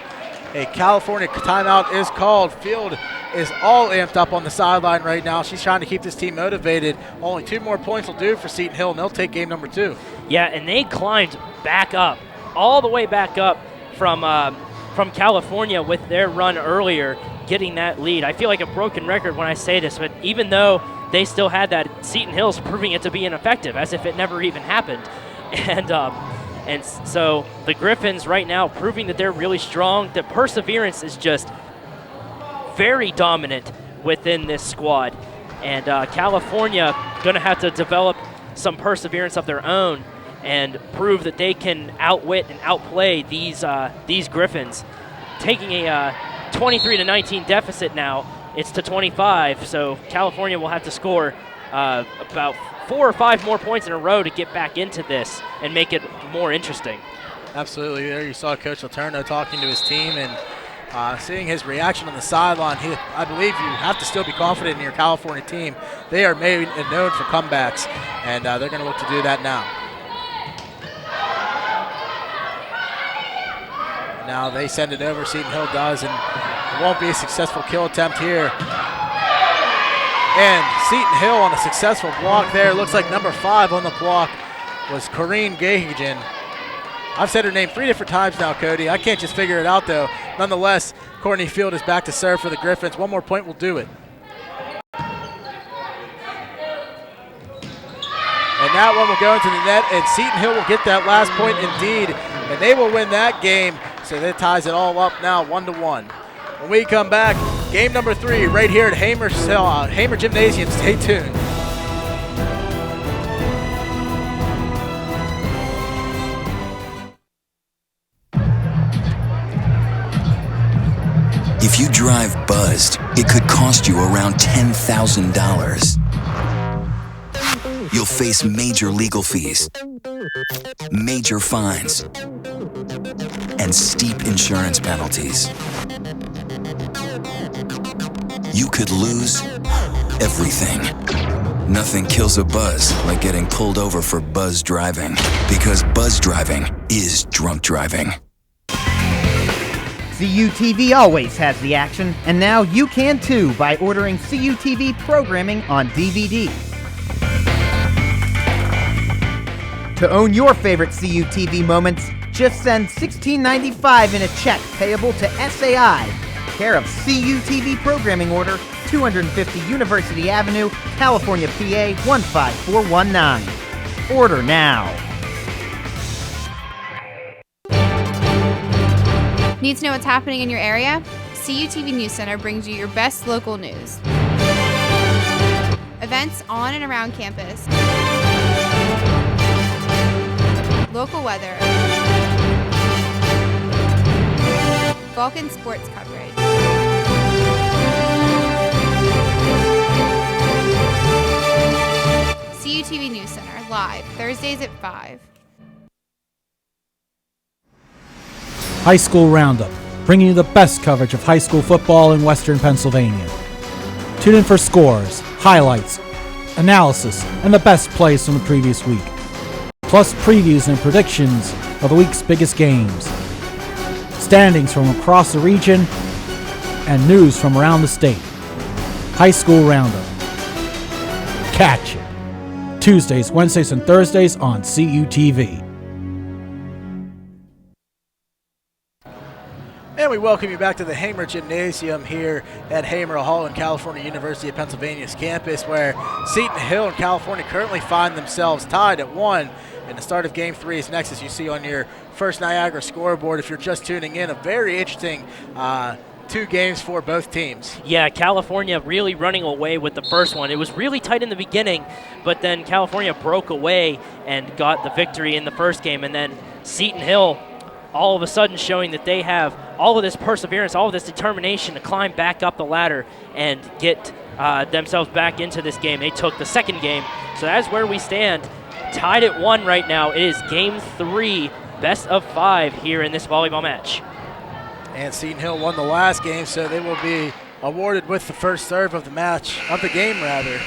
A California timeout is called. Field is all amped up on the sideline right now. She's trying to keep this team motivated. Only 2 more points will do for Seton Hill, and they'll take game number 2. Yeah, and they climbed back up, all the way back up from California with their run earlier, getting that lead. I feel like a broken record when I say this, but even though they still had that, Seton Hill's proving it to be ineffective, as if it never even happened. And so the Griffins right now proving that they're really strong. The perseverance is just very dominant within this squad. And California going to have to develop some perseverance of their own and prove that they can outwit and outplay these Griffins. Taking a 23-19 deficit now, it's to 25, so California will have to score about 4 or 5 more points in a row to get back into this and make it more interesting. Absolutely. There you saw Coach Letourneau talking to his team and seeing his reaction on the sideline. I believe you have to still be confident in your California team. They are made and known for comebacks, and they're going to look to do that now. Now they send it over, Seton Hill does, and it won't be a successful kill attempt here. And Seton Hill on a successful block there. Looks like number 5 on the block was Corrine Gahagan. I've said her name 3 different times now, Cody. I can't just figure it out, though. Nonetheless, Courtney Field is back to serve for the Griffins. 1 more point will do it. And that one will go into the net, and Seton Hill will get that last point indeed, and they will win that game. So that ties it all up now 1-1. When we come back, game number 3 right here at Hamer Gymnasium. Stay tuned. If you drive buzzed, it could cost you around $10,000. You'll face major legal fees, major fines, and steep insurance penalties. You could lose everything. Nothing kills a buzz like getting pulled over for buzz driving, because buzz driving is drunk driving. CUTV always has the action, and now you can too by ordering CUTV programming on DVD. To own your favorite CUTV moments, just send $16.95 in a check payable to SAI, care of CUTV Programming Order, 250 University Avenue, California, PA 15419. Order now. Need to know what's happening in your area? CUTV News Center brings you your best local news. Events on and around campus. Local weather. Vulcan sports coverage. CUTV News Center, live, Thursdays at 5. High School Roundup, bringing you the best coverage of high school football in Western Pennsylvania. Tune in for scores, highlights, analysis, and the best plays from the previous week. Plus previews and predictions of the week's biggest games. Standings from across the region and news from around the state. High School Roundup. Catch it. Tuesdays, Wednesdays, and Thursdays on CUTV. And we welcome you back to the Hamer Gymnasium here at Hamer Hall in California University of Pennsylvania's campus, where Seton Hill and California currently find themselves tied at 1. And the start of Game 3 is next, as you see on your First Niagara scoreboard. If you're just tuning in, a very interesting 2 games for both teams. Yeah, California really running away with the first one. It was really tight in the beginning, but then California broke away and got the victory in the first game. And then Seton Hill all of a sudden showing that they have all of this perseverance, all of this determination to climb back up the ladder and get themselves back into this game. They took the second game, so that's where we stand. Tied at 1 right now. It is Game 3, best of 5 here in this volleyball match. And Seton Hill won the last game, so they will be awarded with the first serve of the match, of the game rather.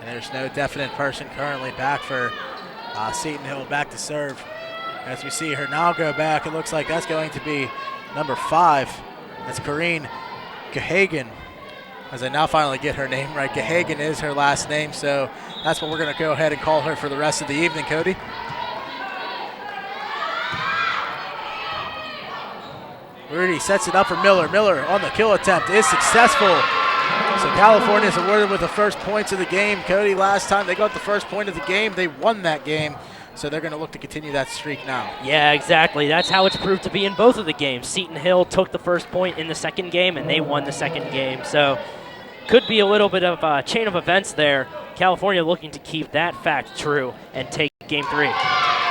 And there's no definite person currently back for Seton Hill back to serve. As we see her now go back, it looks like that's going to be number 5. That's Corrine Gahagan. As I now finally get her name right, Gahagan is her last name, so that's what we're going to go ahead and call her for the rest of the evening, Cody. Rudy sets it up for Miller. Miller on the kill attempt is successful. So California is awarded with the first points of the game. Cody, last time they got the first point of the game, they won that game. So they're going to look to continue that streak now. Yeah, exactly. That's how it's proved to be in both of the games. Seton Hill took the first point in the second game, and they won the second game. So could be a little bit of a chain of events there. California looking to keep that fact true and take Game 3.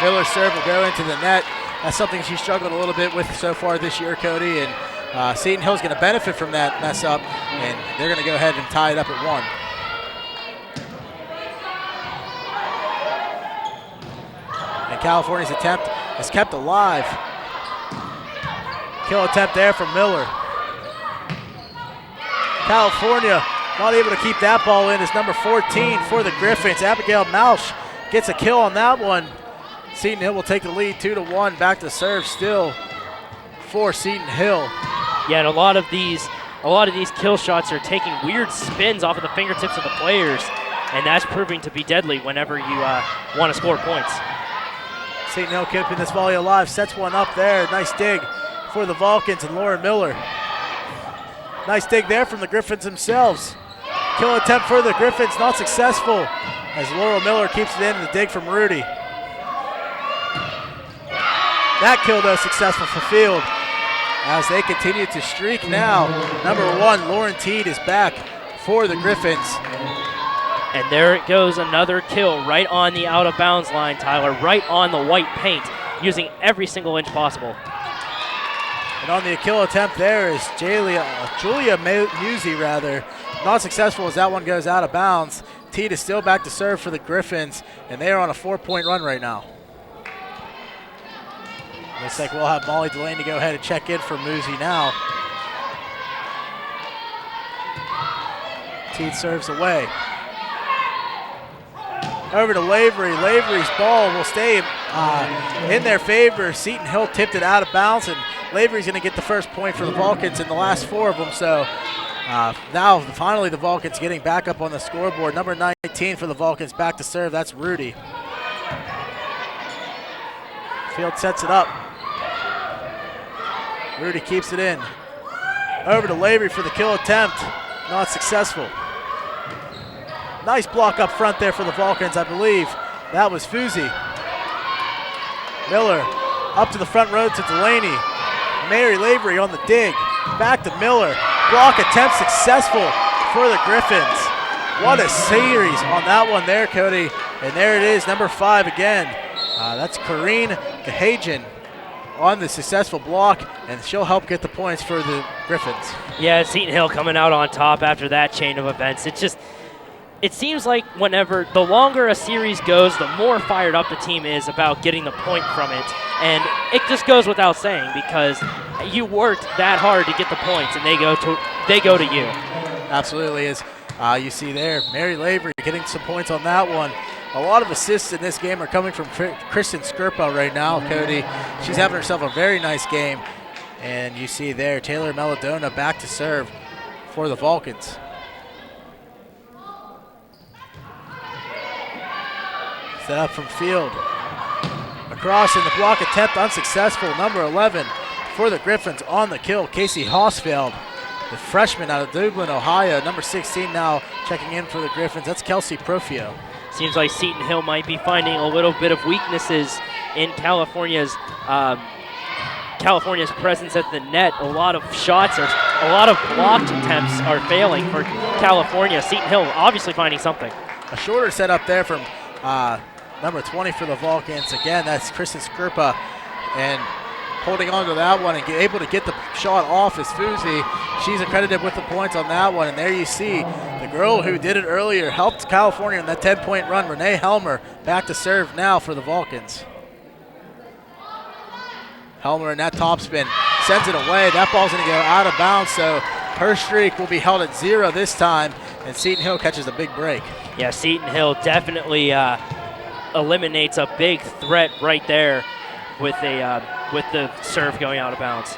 Miller's serve will go into the net. That's something she struggled a little bit with so far this year, Cody. And Seton Hill's going to benefit from that mess up, and they're going to go ahead and tie it up at 1. And California's attempt is kept alive. Kill attempt there from Miller. California not able to keep that ball in. It's number 14 for the Griffins. Abigail Mausch gets a kill on that one. Seton Hill will take the lead 2-1. Back to serve still for Seton Hill. Yeah, and a lot of these kill shots are taking weird spins off of the fingertips of the players, and that's proving to be deadly whenever you want to score points. Seton Hill keeping this volley alive, sets one up there. Nice dig for the Vulcans and Lauren Miller. Nice dig there from the Griffins themselves. Kill attempt for the Griffins, not successful, as Laurel Miller keeps it in, the dig from Rudy. That kill, though, successful for Field as they continue to streak now. Number 1, Lauren Teed is back for the Griffins. And there it goes, another kill right on the out-of-bounds line, Tyler, right on the white paint, using every single inch possible. And on the kill attempt there is Julia Musey, not successful as that one goes out of bounds. Teed is still back to serve for the Griffins, and they are on a 4-point run right now. Looks like we'll have Molly Delaney go ahead and check in for Musey now. Teed serves away. Over to Lavery. Lavery's ball will stay in their favor. Seton Hill tipped it out of bounds, and Lavery's going to get the first point for the Vulcans in the last 4 of them. So now finally the Vulcans getting back up on the scoreboard. Number 19 for the Vulcans back to serve. That's Rudy. Field sets it up. Rudy keeps it in. Over to Lavery for the kill attempt. Not successful. Nice block up front there for the Vulcans, I believe. That was Fuzi. Miller up to the front row to Delaney. Mary Lavery on the dig. Back to Miller. Block attempt successful for the Griffins. What a series on that one there, Cody. And there it is, number 5 again. That's Corrine Gahagan on the successful block, and she'll help get the points for the Griffins. Yeah, Seton Hill coming out on top after that chain of events. It's just, it seems like whenever the longer a series goes, the more fired up the team is about getting the point from it. And it just goes without saying because you worked that hard to get the points, and they go to you. Absolutely. As you see there, Mary Lavery getting some points on that one. A lot of assists in this game are coming from Kristen Skirpa right now, Cody. She's having herself a very nice game. And you see there, Taylor Melodona back to serve for the Vulcans. Set up from field. Across in the block attempt, unsuccessful. Number 11 for the Griffins on the kill, Casey Hausfeld, the freshman out of Dublin, Ohio. Number 16 now checking in for the Griffins. That's Kelsey Profio. Seems like Seton Hill might be finding a little bit of weaknesses in California's presence at the net. A lot of shots or a lot of blocked attempts are failing for California. Seton Hill obviously finding something. A shorter setup there from number 20 for the Vulcans. Again, that's Kristen Skirpa, and holding on to that one and able to get the shot off is Fuzi. She's accredited with the points on that one, and there you see the girl who did it earlier helped California in that 10-point run. Renee Helmer back to serve now for the Vulcans. Helmer in that topspin sends it away. That ball's going to go out of bounds, so her streak will be held at 0 this time, and Seton Hill catches a big break. Yeah, Seton Hill definitely eliminates a big threat right there with the serve going out of bounds.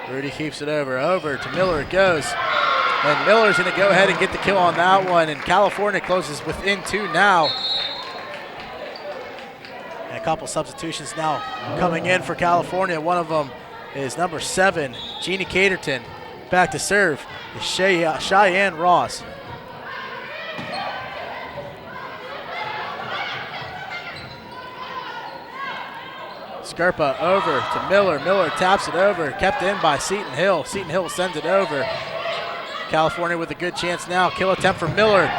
Rudy keeps it over to Miller it goes. And Miller's going to go ahead and get the kill on that one, and California closes within 2 now. And a couple substitutions now coming in for California. One of them is number 7, Jeannie Caterton. Back to serve is Cheyenne Ross. Skirpa over to Miller. Miller taps it over, kept in by Seton Hill. Seton Hill sends it over. California with a good chance now. Kill attempt for Miller.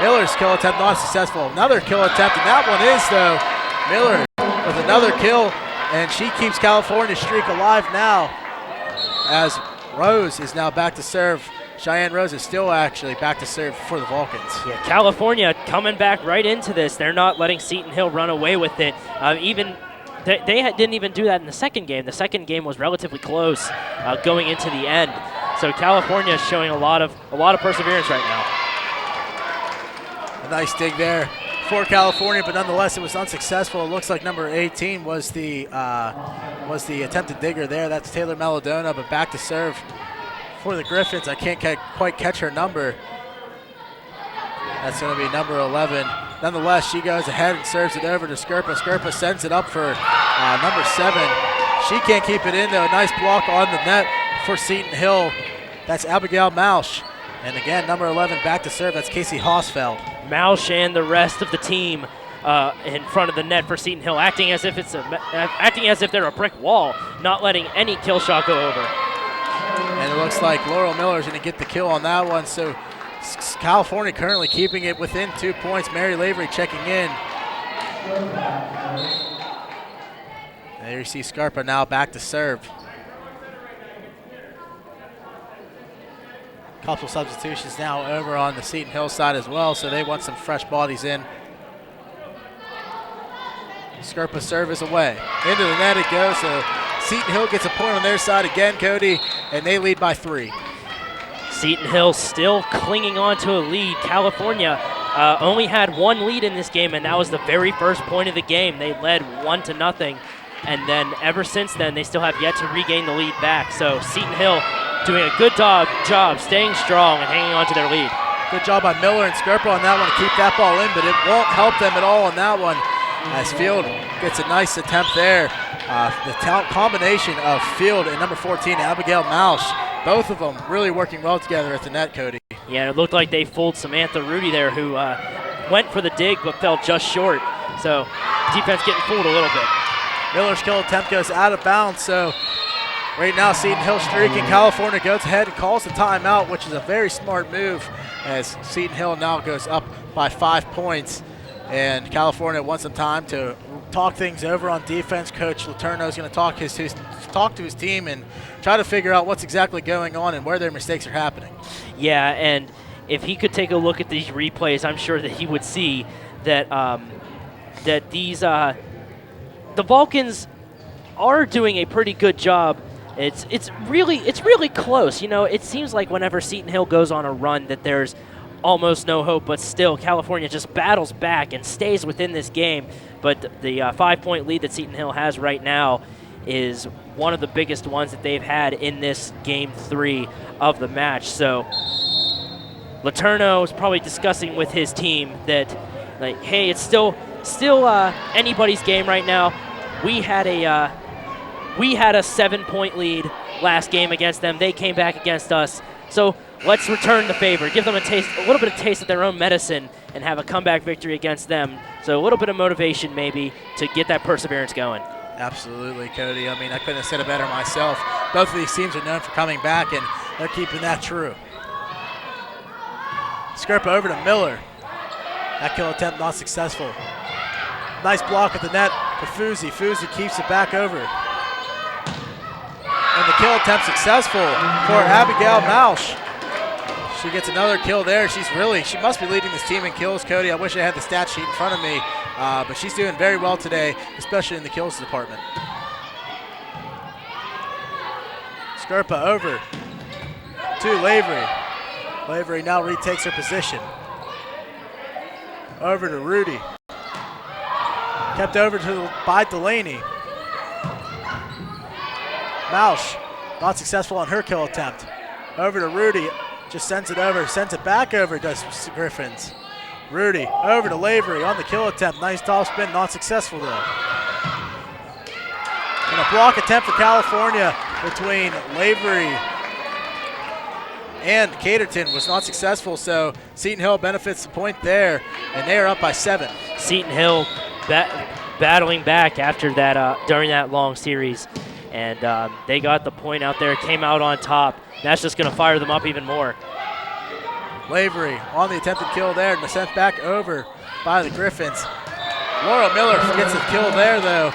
Miller's kill attempt not successful. Another kill attempt, and that one is, though. Miller with another kill, and she keeps California's streak alive now as Rose is now back to serve. Cheyenne Rose is still actually back to serve for the Vulcans. Yeah, California coming back right into this. They're not letting Seton Hill run away with it. They didn't even do that in the second game. The second game was relatively close going into the end. So California is showing a lot of perseverance right now. A nice dig there for California, but nonetheless it was unsuccessful. It looks like number 18 was the attempted digger there. That's Taylor Melodona, but back to serve for the Griffins. I can't quite catch her number. That's going to be number 11. Nonetheless, she goes ahead and serves it over to Skirpa. Skirpa sends it up for number 7. She can't keep it in, though. Nice block on the net for Seton Hill. That's Abigail Mausch. And again, number 11 back to serve. That's Casey Hausfeld. Mausch and the rest of the team in front of the net for Seton Hill, acting as if they're a brick wall, not letting any kill shot go over. And it looks like Laurel Miller is going to get the kill on that one. So California currently keeping it within 2 points. Mary Lavery checking in. And there you see Skirpa now back to serve. Couple substitutions now over on the Seton Hill side as well, so they want some fresh bodies in. Skirpa serve is away. Into the net it goes, so Seton Hill gets a point on their side again, Cody, and they lead by 3. Seton Hill still clinging on to a lead. California only had 1 lead in this game, and that was the very first point of the game. They led 1-0, and then ever since then, they still have yet to regain the lead back. So Seton Hill doing a good job staying strong and hanging on to their lead. Good job by Miller and Skirpa on that one to keep that ball in, but it won't help them at all on that one as Field gets a nice attempt there. The combination of Field and number 14, Abigail Mausch, both of them really working well together at the net, Cody. Yeah, it looked like they fooled Samantha Rudy there, who went for the dig but fell just short. So defense getting fooled a little bit. Miller's kill attempt goes out of bounds, so right now Seton Hill streaking. California goes ahead and calls the timeout, which is a very smart move as Seton Hill now goes up by 5 points. And California wants some time to talk things over on defense. Coach Letourneau is going to talk to his team and try to figure out what's exactly going on and where their mistakes are happening. Yeah, and if he could take a look at these replays, I'm sure that he would see that that these the Vulcans are doing a pretty good job. It's really close. You know, it seems like whenever Seton Hill goes on a run that there's almost no hope, but still California just battles back and stays within this game. But the 5-point lead that Seton Hill has right now is one of the biggest ones that they've had in this Game 3 of the match. So Letourneau is probably discussing with his team that, like, hey, it's still anybody's game right now. We had a 7-point lead last game against them. They came back against us. So let's return the favor, give them a little bit of taste of their own medicine, and have a comeback victory against them. So a little bit of motivation maybe to get that perseverance going. Absolutely, Cody. I mean, I couldn't have said it better myself. Both of these teams are known for coming back, and they're keeping that true. Skerpa over to Miller. That kill attempt not successful. Nice block at the net for Fuzi. Fuzi keeps it back over. And the kill attempt successful for Abigail Mausch. She gets another kill there. She must be leading this team in kills, Cody. I wish I had the stat sheet in front of me, but she's doing very well today, especially in the kills department. Skerpa over to Lavery. Lavery now retakes her position. Over to Rudy. Kept over by Delaney. Mausch, not successful on her kill attempt. Over to Rudy, just sends it over, sends it back over, does Griffins. Rudy, over to Lavery on the kill attempt. Nice top spin, not successful though. And a block attempt for California between Lavery and Caterton was not successful, so Seton Hill benefits the point there, and they are up by 7. Seton Hill battling back after that during that long series, and they got the point out there, came out on top. That's just going to fire them up even more. Lavery on the attempted kill there, and sent back over by the Griffins. Laurel Miller gets a kill there, though,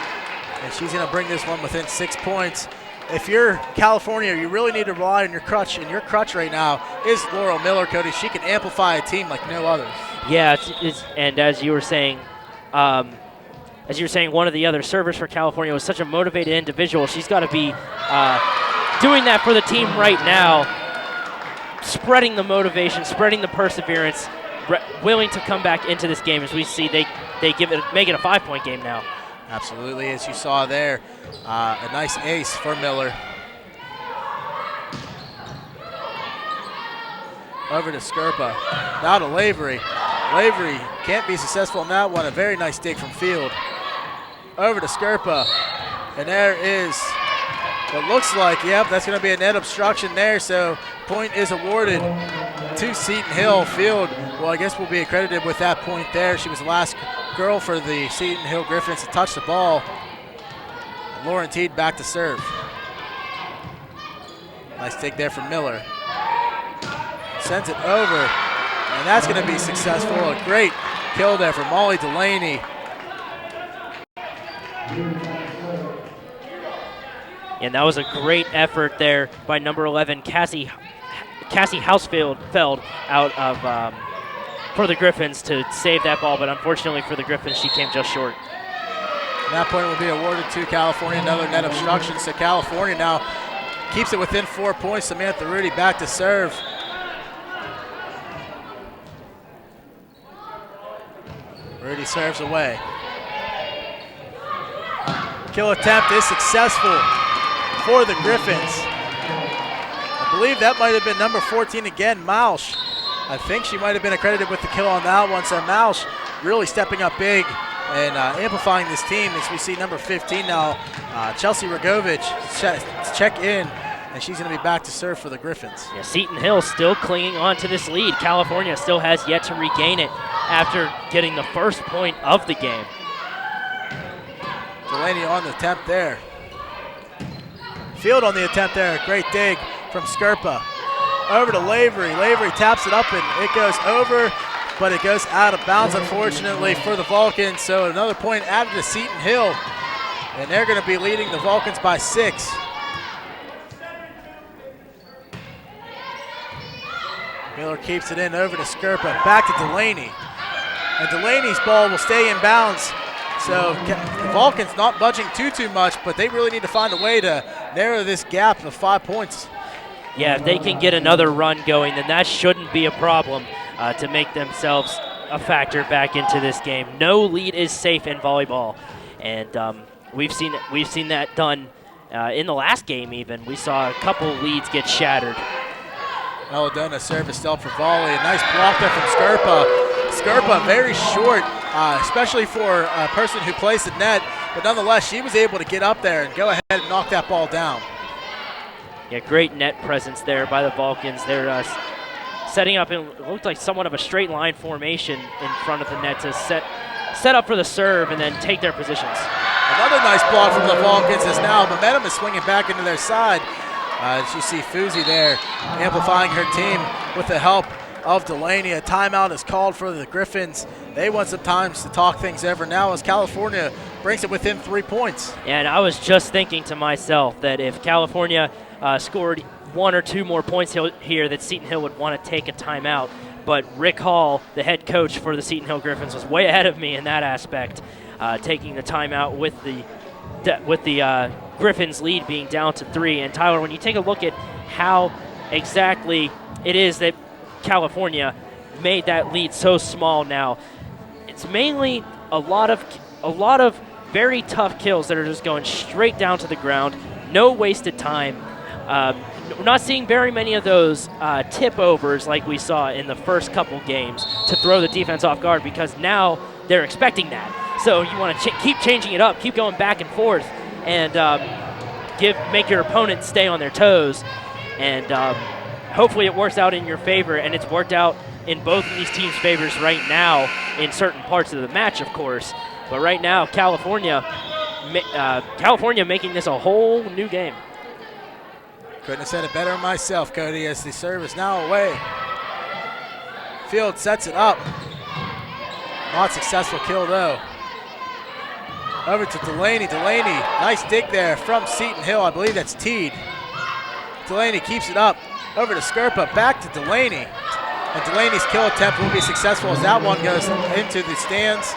and she's going to bring this one within 6 points. If you're California, you really need to rely on your crutch, and your crutch right now is Laurel Miller, Cody. She can amplify a team like no other. Yeah, and as you were saying, one of the other servers for California was such a motivated individual. She's got to be doing that for the team right now, spreading the motivation, spreading the perseverance, willing to come back into this game. As we see, they make it a 5-point game now. Absolutely, as you saw there, a nice ace for Miller. Over to Skerpa, now to Lavery. Lavery can't be successful in that one. A very nice dig from field. Over to Skerpa, and there is what looks like, yep, that's going to be a net obstruction there, so point is awarded to Seton Hill. Field, well, I guess will be accredited with that point there. She was the last girl for the Seton Hill Griffins to touch the ball. Lauren Teed back to serve. Nice dig there from Miller. Sends it over, and that's going to be successful. A great kill there from Molly Delaney. And that was a great effort there by number 11, Cassie Hausfeld out of for the Griffins to save that ball, but unfortunately for the Griffins, she came just short. And that point will be awarded to California, another net obstruction. So California now keeps it within 4 points. Samantha Rudy back to serve. Rudy serves away. Kill attempt is successful for the Griffins. I believe that might have been number 14 again, Mausch. I think she might have been accredited with the kill on that one. So Mausch really stepping up big and amplifying this team as we see number 15 now, Chelsea Rogovich, check in, and she's going to be back to serve for the Griffins. Yeah, Seton Hill still clinging on to this lead. California still has yet to regain it after getting the first point of the game. Delaney on the attempt there. Field on the attempt there. Great dig from Skerpa. Over to Lavery. Lavery taps it up and it goes over, but it goes out of bounds, unfortunately, for the Vulcans. So another point added to Seton Hill, and they're going to be leading the Vulcans by 6. Miller keeps it in over to Skerpa, back to Delaney. And Delaney's ball will stay in bounds. So the Vulcans not budging too much, but they really need to find a way to narrow this gap of 5 points. Yeah, if they can get another run going, then that shouldn't be a problem to make themselves a factor back into this game. No lead is safe in volleyball, and we've seen that done in the last game. Even we saw a couple leads get shattered. Maladona service still for volley. A nice block there from Skerpa. Skerpa very short, especially for a person who plays the net, but nonetheless, she was able to get up there and go ahead and knock that ball down. Yeah, great net presence there by the Vulcans. They're setting up in what looked like somewhat of a straight line formation in front of the net to set up for the serve and then take their positions. Another nice block from the Vulcans as now momentum is swinging back into their side. As you see Fuzi there amplifying her team with the help of Delaney. A timeout is called for the Griffins. They want some time to talk things over now as California brings it within 3 points. And I was just thinking to myself that if California scored 1 or 2 more points here, that Seton Hill would want to take a timeout. But Rick Hall, the head coach for the Seton Hill Griffins, was way ahead of me in that aspect, taking the timeout with the Griffins lead being down to 3. And Tyler, when you take a look at how exactly it is that California made that lead so small now, it's mainly a lot of very tough kills that are just going straight down to the ground, no wasted time. We're not seeing very many of those tip overs like we saw in the first couple games to throw the defense off guard, because now they're expecting that. So you want to keep changing it up, keep going back and forth, and make your opponent stay on their toes. And hopefully it works out in your favor, and it's worked out in both of these teams' favors right now in certain parts of the match, of course. But right now, California making this a whole new game. Couldn't have said it better myself, Cody, as the serve is now away. Field sets it up. Not successful kill, though. Over to Delaney. Delaney, nice dig there from Seton Hill. I believe that's teed. Delaney keeps it up. Over to Skerpa, back to Delaney. And Delaney's kill attempt will be successful as that one goes into the stands.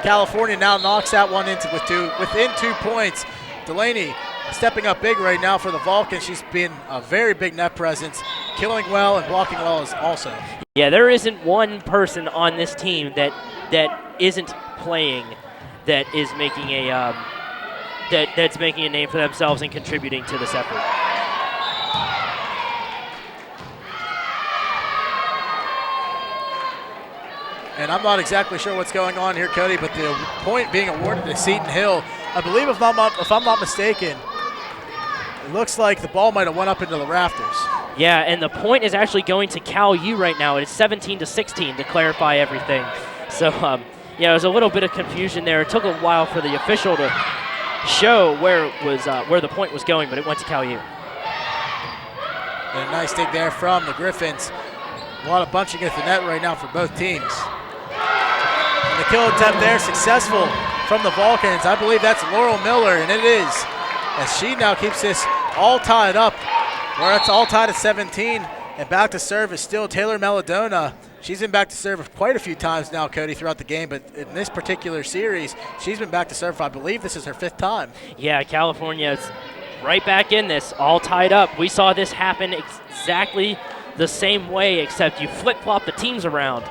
California now knocks that one within 2 points. Delaney stepping up big right now for the Vulcans. She's been a very big net presence, killing well and blocking well as also. Yeah, there isn't one person on this team that isn't playing that is making that's making a name for themselves and contributing to this effort. And I'm not exactly sure what's going on here, Cody, but the point being awarded to Seton Hill, I believe if I'm not mistaken, it looks like the ball might have went up into the rafters. Yeah, and the point is actually going to Cal U right now. It's 17-16 to clarify everything. So, yeah, there's a little bit of confusion there. It took a while for the official to show where the point was going, but it went to Cal U. And a nice dig there from the Griffins. A lot of bunching at the net right now for both teams. And the kill attempt there successful from the Vulcans. I believe that's Laurel Miller, and it is, as she now keeps this all tied up, where it's all tied at 17. And back to serve is still Taylor Maladona. She's been back to serve quite a few times now, Cody, throughout the game, but in this particular series, she's been back to serve. I believe this is her 5th time. Yeah, California's right back in this, all tied up. We saw this happen exactly the same way, except you flip-flop the teams around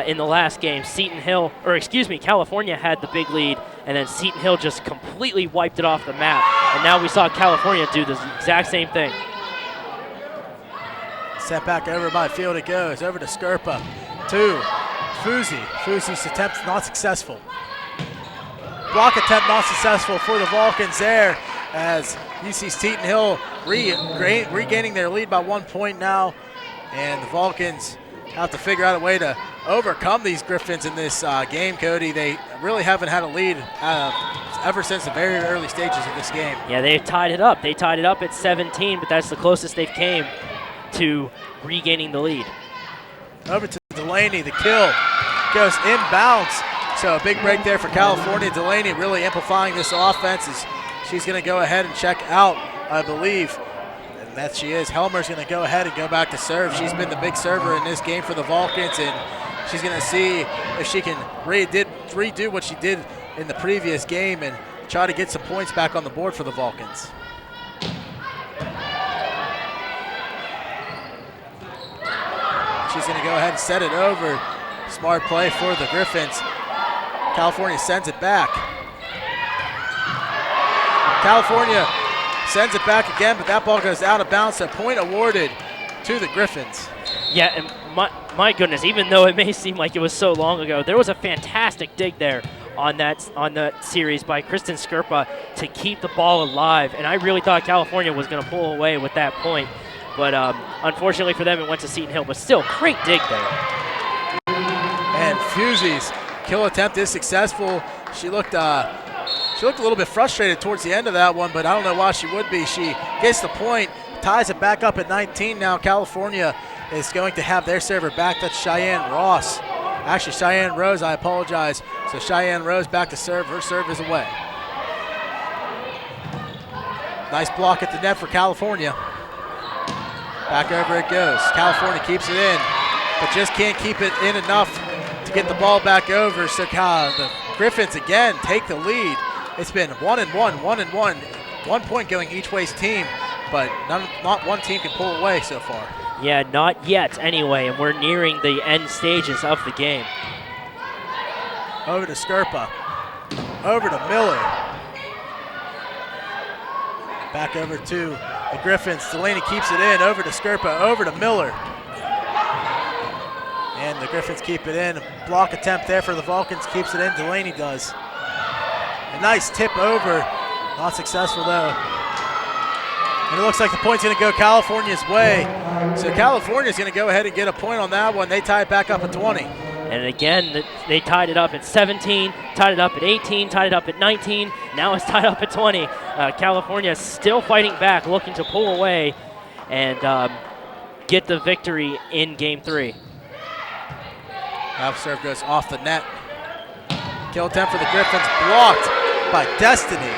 in the last game. California had the big lead, and then Seton Hill just completely wiped it off the map. And now we saw California do the exact same thing. Set back over by field it goes, over to Skerpa, to Fuzi. Fuzi's attempt not successful. Block attempt not successful for the Vulcans there, as you see Seton Hill regaining their lead by 1 point now. And the Vulcans have to figure out a way to overcome these Griffins in this game, Cody. They really haven't had a lead ever since the very early stages of this game. Yeah, they've tied it up. They tied it up at 17, but that's the closest they've came to regaining the lead. Over to Delaney. The kill goes inbounds. So a big break there for California. Delaney really amplifying this offense as she's going to go ahead and check out, I believe. And And that she is. Helmer's going to go ahead and go back to serve. She's been the big server in this game for the Vulcans, and she's going to see if she can redo what she did in the previous game and try to get some points back on the board for the Vulcans. She's going to go ahead and set it over. Smart play for the Griffins. California sends it back. California sends it back again, but that ball goes out of bounds, so point awarded to the Griffins. Yeah, and my goodness, even though it may seem like it was so long ago, there was a fantastic dig there on that series by Kristen Skerpa to keep the ball alive, and I really thought California was going to pull away with that point, but unfortunately for them, it went to Seton Hill, but still, great dig there. And Fusey's kill attempt is successful. She looked a little bit frustrated towards the end of that one, but I don't know why she would be. She gets the point, ties it back up at 19. Now California is going to have their server back. That's Cheyenne Ross. Actually, Cheyenne Rose, I apologize. So Cheyenne Rose back to serve. Her serve is away. Nice block at the net for California. Back over it goes. California keeps it in, but just can't keep it in enough to get the ball back over. So the Griffins again take the lead. It's been 1-1, 1-1. 1 point going each way's team, but not one team can pull away so far. Yeah, not yet anyway, and we're nearing the end stages of the game. Over to Skerpa. Over to Miller. Back over to the Griffins. Delaney keeps it in. Over to Skerpa. Over to Miller. And the Griffins keep it in. Block attempt there for the Vulcans. Keeps it in. Delaney does. A nice tip over. Not successful though. And it looks like the point's going to go California's way. So California's going to go ahead and get a point on that one. They tie it back up at 20. And again, they tied it up at 17, tied it up at 18, tied it up at 19. Now it's tied up at 20. California still fighting back, looking to pull away and get the victory in Game 3. Half serve goes off the net. Kill attempt for the Griffins, blocked by Destiny.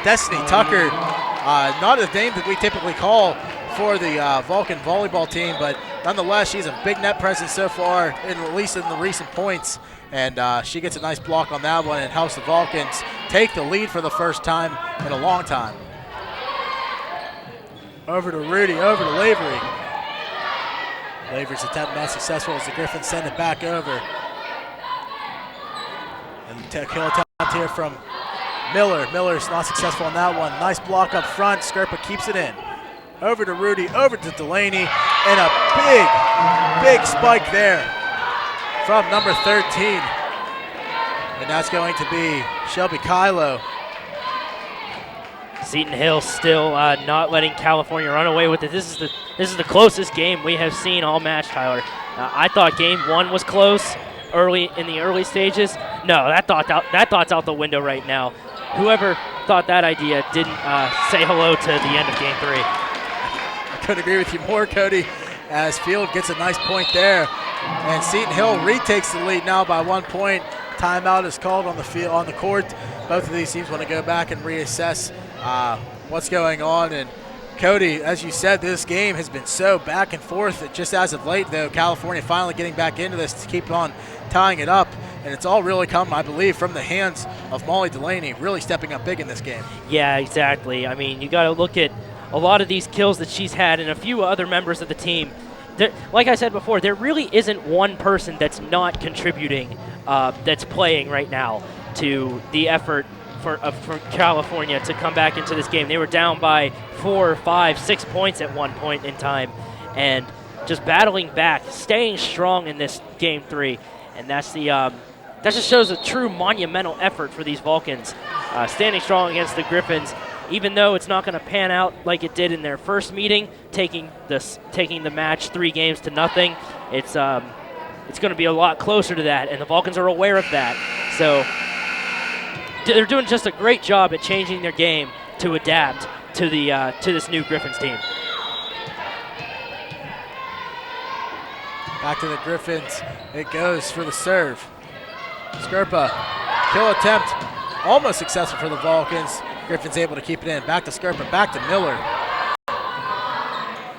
Destiny Tucker, not a name that we typically call for the Vulcan volleyball team, but nonetheless, she's a big net presence so far, at least in the recent points, and she gets a nice block on that one and helps the Vulcans take the lead for the first time in a long time. Over to Rudy, over to Lavery. Lavery's attempt not successful as the Griffins send it back over. And kill attempt here from Miller. Miller's not successful on that one. Nice block up front. Skerpa keeps it in. Over to Rudy, over to Delaney, and a big spike there from number 13. And that's going to be Shelby Kylo. Seton Hill still not letting California run away with it. This is the closest game we have seen all match, Tyler. I thought Game 1 was close in the early stages. No, that thought's out the window right now. Whoever thought that idea didn't say hello to the end of Game 3. I couldn't agree with you more, Cody, as Field gets a nice point there. And Seton Hill retakes the lead now by 1 point. Timeout is called on the field, on the court. Both of these teams want to go back and reassess what's going on. And Cody, as you said, this game has been so back and forth that just as of late, though, California finally getting back into this to keep on tying it up. And it's all really come, I believe, from the hands of Molly Delaney, really stepping up big in this game. Yeah, exactly. I mean, you got to look at a lot of these kills that she's had and a few other members of the team. Like I said before, there really isn't one person that's not contributing, that's playing right now to the effort for California to come back into this game. They were down by 4, 5, 6 points at one point in time, and just battling back, staying strong in this Game 3, and that's that just shows a true monumental effort for these Vulcans, standing strong against the Griffins. Even though it's not going to pan out like it did in their first meeting, taking the match 3-0, it's going to be a lot closer to that, and the Vulcans are aware of that. So they're doing just a great job at changing their game to adapt to this new Griffins team. Back to the Griffins. It goes for the serve. Skerpa, kill attempt, almost successful for the Vulcans. Griffin's able to keep it in. Back to Skerpa, back to Miller.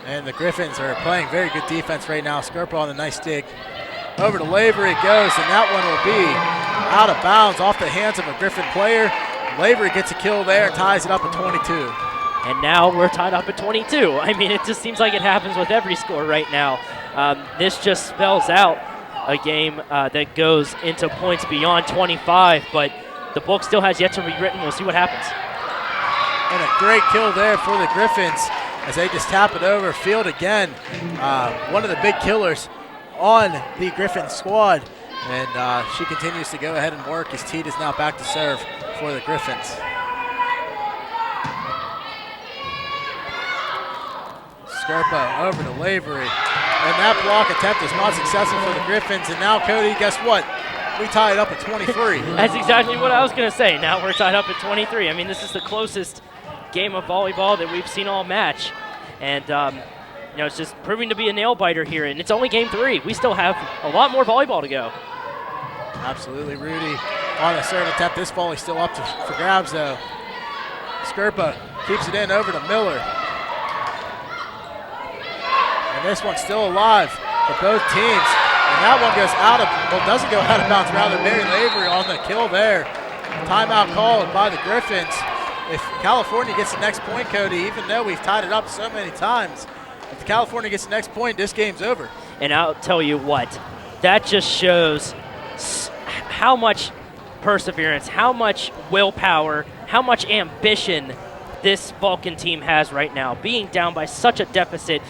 And the Griffins are playing very good defense right now. Scarpa on a nice dig. Over to Lavery it goes, and that one will be out of bounds off the hands of a Griffin player. Lavery gets a kill there and ties it up at 22. And now we're tied up at 22. I mean, it just seems like it happens with every score right now. This just spells out a game that goes into points beyond 25, but the book still has yet to be written. We'll see what happens. And a great kill there for the Griffins as they just tap it over. Field again, one of the big killers on the Griffin squad. And she continues to go ahead and work as Teed is now back to serve for the Griffins. Scarpa over to Lavery. And that block attempt is not successful for the Griffins. And now, Cody, guess what? We tie it up at 23. That's exactly what I was going to say. Now we're tied up at 23. I mean, this is the closest game of volleyball that we've seen all match. And, you know, it's just proving to be a nail-biter here. And it's only game 3. We still have a lot more volleyball to go. Absolutely, Rudy on a serve attempt. This volley still up for grabs, though. Scarpa keeps it in over to Miller. And this one's still alive for both teams. And that one goes out of, well, doesn't go out of bounds, rather Mary Lavery on the kill there. Timeout called by the Griffins. If California gets the next point, Cody, even though we've tied it up so many times, if California gets the next point, this game's over. And I'll tell you what, that just shows how much perseverance, how much willpower, how much ambition this Vulcan team has right now. Being down by such a deficit,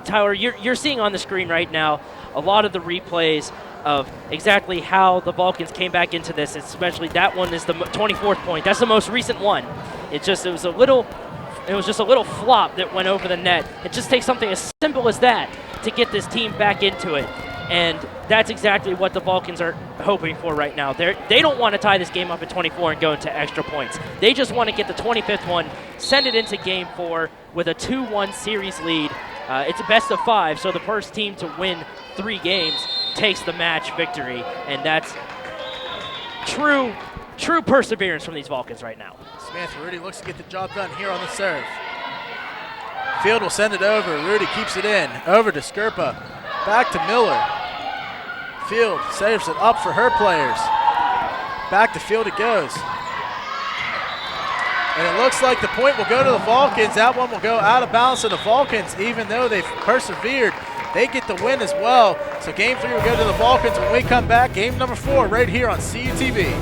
Tyler, you're seeing on the screen right now a lot of the replays of exactly how the Vulcans came back into this, especially that one is the 24th point. That's the most recent one. It was just a little flop that went over the net. It just takes something as simple as that to get this team back into it. And that's exactly what the Vulcans are hoping for right now. They don't want to tie this game up at 24 and go into extra points. They just want to get the 25th one, send it into game 4 with a 2-1 series lead. It's a best of 5, so the first team to win 3 games takes the match victory, and that's true perseverance from these Vulcans right now. Smith, Rudy looks to get the job done here on the serve. Field will send it over. Rudy keeps it in. Over to Scarpa. Back to Miller. Field saves it up for her players. Back to Field it goes. And it looks like the point will go to the Vulcans. That one will go out of bounds to the Vulcans. Even though they've persevered, they get the win as well. So game 3 will go to the Vulcans when we come back. Game number 4 right here on CUTV.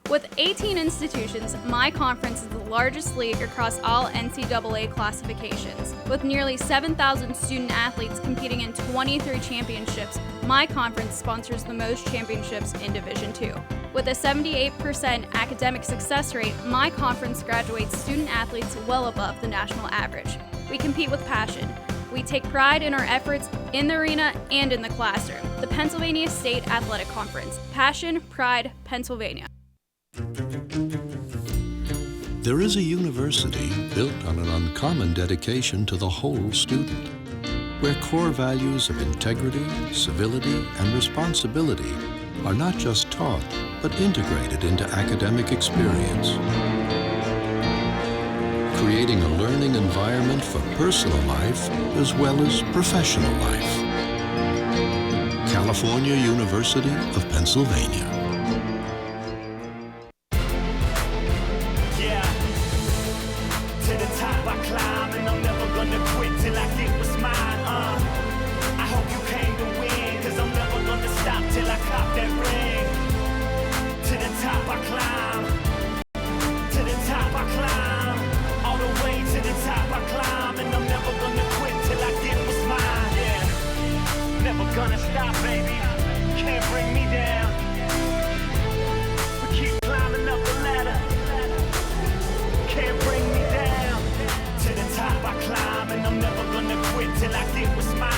With 18 institutions, my conference is the largest league across all NCAA classifications. With nearly 7,000 student athletes competing in 23 championships, my conference sponsors the most championships in Division II. With a 78% academic success rate, my conference graduates student athletes well above the national average. We compete with passion. We take pride in our efforts in the arena and in the classroom. The Pennsylvania State Athletic Conference. Passion, pride, Pennsylvania. There is a university built on an uncommon dedication to the whole student, where core values of integrity, civility, and responsibility are not just taught, but integrated into academic experience, creating a learning environment for personal life as well as professional life. California University of Pennsylvania. Gonna stop, baby. Can't bring me down. We keep climbing up the ladder. Can't bring me down. To the top I climb, and I'm never gonna quit till I get what's mine.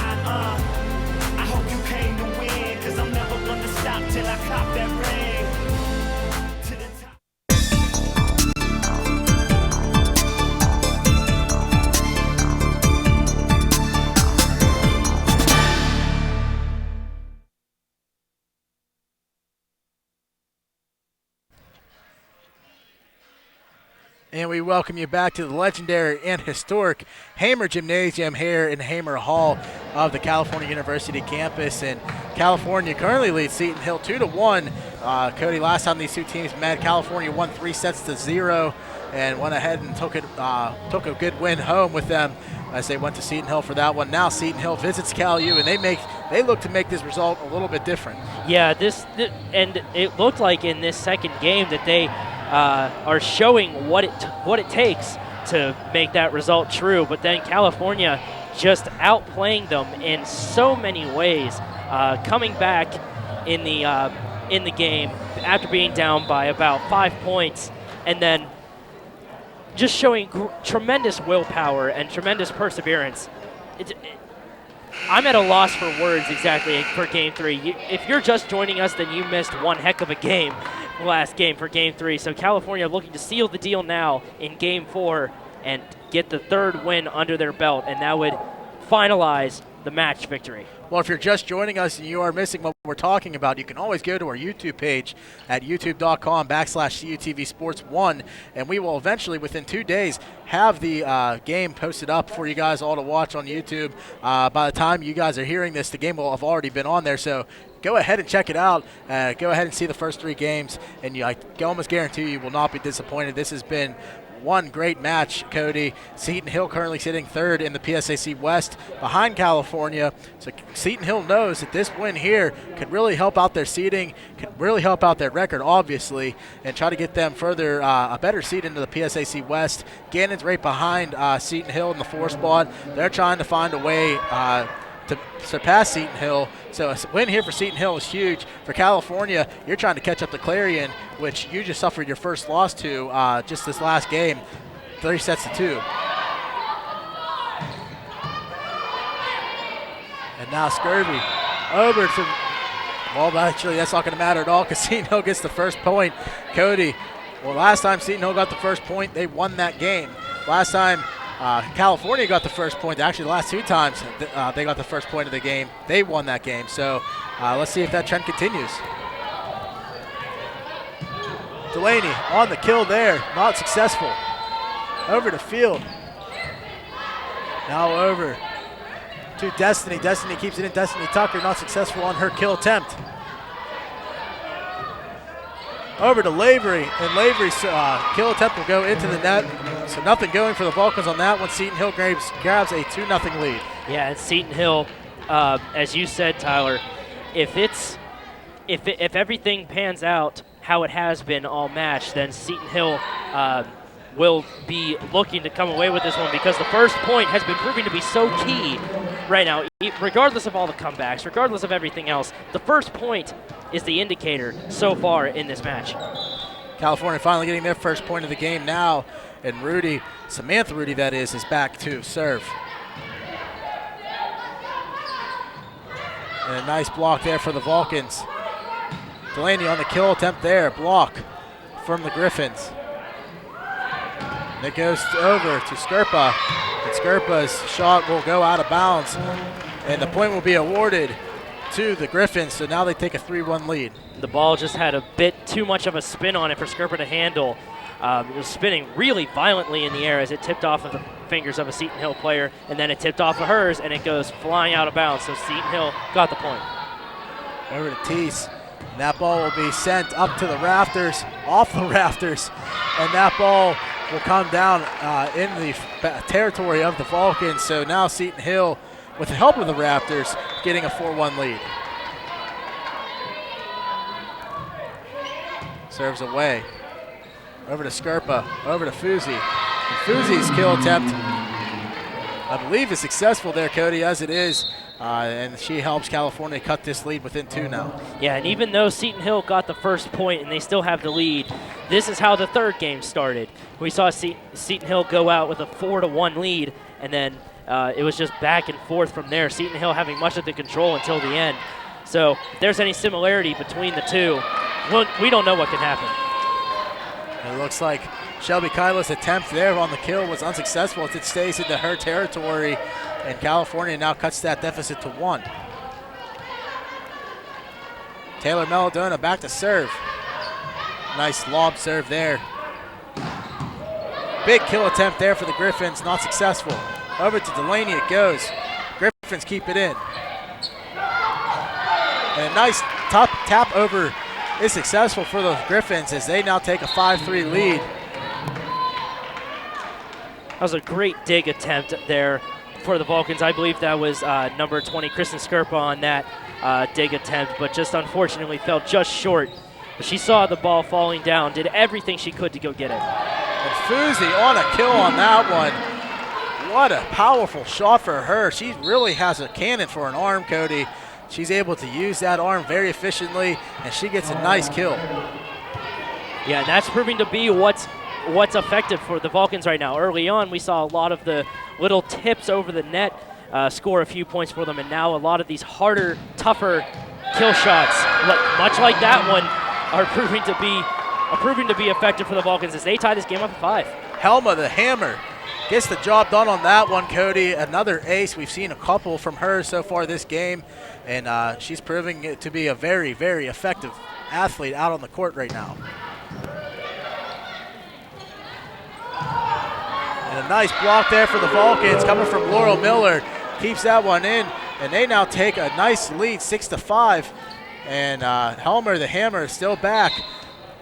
I hope you came to win, 'cause I'm never gonna stop till I cop that ring. And we welcome you back to the legendary and historic Hamer Gymnasium here in Hamer Hall of the California University campus. And California currently leads Seton Hill 2-1. Cody, last time these two teams met, California won 3-0 and went ahead and took a good win home with them as they went to Seton Hill for that one. Now Seton Hill visits Cal U, and they look to make this result a little bit different. Yeah, and it looked like in this second game that they are showing what it takes to make that result true. But then California just outplaying them in so many ways, coming back in the game after being down by about 5 points, and then just showing tremendous willpower and tremendous perseverance. I'm at a loss for words exactly for Game 3. If you're just joining us, then you missed one heck of a game last game for Game 3. So California looking to seal the deal now in Game 4 and get the third win under their belt, and that would finalize the match victory. Well, if you're just joining us and you are missing what we're talking about, you can always go to our YouTube page at youtube.com/CUTV Sports 1, and we will eventually, within 2 days, have the game posted up for you guys all to watch on YouTube. By the time you guys are hearing this, the game will have already been on there, so go ahead and check it out. Go ahead and see the first 3 games, and I can almost guarantee you will not be disappointed. This has been one great match, Cody. Seton Hill currently sitting third in the PSAC West behind California. So Seton Hill knows that this win here could really help out their seeding, could really help out their record, obviously, and try to get them further a better seed into the PSAC West. Gannon's right behind Seton Hill in the 4 spot. They're trying to find a way to surpass Seton Hill. So a win here for Seton Hill is huge. For California, you're trying to catch up to Clarion, which you just suffered your first loss to just this last game, 3-2. And now Scurvy over to, well, actually that's not going to matter at all because Seton Hill gets the first point. Cody, well, last time Seton Hill got the first point, they won that game. Last time California got the first point. Actually, the last 2 times they got the first point of the game, they won that game. So let's see if that trend continues. Delaney on the kill there, not successful. Over to Field. Now over to Destiny. Destiny keeps it in. Destiny Tucker not successful on her kill attempt. Over to Lavery, and Lavery's kill attempt will go into the net. So nothing going for the Vulcans on that one. Seton Hill grabs a 2-0 lead. Yeah, and Seton Hill, as you said, Tyler, if everything pans out how it has been all match, then Seton Hill will be looking to come away with this one because the first point has been proving to be so key right now. Regardless of all the comebacks, regardless of everything else, the first point is the indicator so far in this match. California finally getting their first point of the game now, and Rudy, Samantha Rudy that is back to serve. And a nice block there for the Vulcans. Delaney on the kill attempt there, block from the Griffins. And it goes over to Skerpa, and Skerpa's shot will go out of bounds, and the point will be awarded to the Griffins, so now they take a 3-1 lead. The ball just had a bit too much of a spin on it for Skerpa to handle. It was spinning really violently in the air as it tipped off of the fingers of a Seton Hill player, and then it tipped off of hers, and it goes flying out of bounds, so Seton Hill got the point. Over to Teese. And that ball will be sent up to the rafters, off the rafters, and that ball will come down in the territory of the Vulcans. So now Seton Hill, with the help of the Raptors, getting a 4-1 lead. Serves away. Over to Skerpa, over to Fuzi. And Fuzi's kill attempt, I believe, is successful there, Cody, as it is. And she helps California cut this lead within 2 now. Yeah, and even though Seton Hill got the first point and they still have the lead, this is how the third game started. We saw Seton Hill go out with a 4-1 lead, and then it was just back and forth from there. Seton Hill having much of the control until the end. So if there's any similarity between the two, we don't know what can happen. It looks like Shelby Kyla's attempt there on the kill was unsuccessful as it stays into her territory, and California now cuts that deficit to 1. Taylor Melodona back to serve. Nice lob serve there. big kill attempt there for the Griffins, not successful. Over to Delaney it goes. Griffins keep it in. And a nice top tap over is successful for the Griffins as they now take a 5-3 lead. That was a great dig attempt there for the Vulcans. I believe that was number 20, Kristen Skerpa, on that dig attempt, but just unfortunately fell just short. But she saw the ball falling down, did everything she could to go get it. And Fuzi on a kill on that one. What a powerful shot for her. She really has a cannon for an arm, Cody. She's able to use that arm very efficiently, and she gets a nice kill. Yeah, and that's proving to be what's effective for the Vulcans right now. Early on, we saw a lot of the little tips over the net score a few points for them, and now a lot of these harder, tougher kill shots, much like that one, are proving to be effective for the Vulcans as they tie this game up at 5. Helma, the hammer, gets the job done on that one, Cody. Another ace. We've seen a couple from her so far this game, and she's proving it to be a very, very effective athlete out on the court right now. And a nice block there for the Vulcans coming from Laurel Miller. Keeps that one in, and they now take a nice lead, 6-5. And Helmer, the hammer, is still back,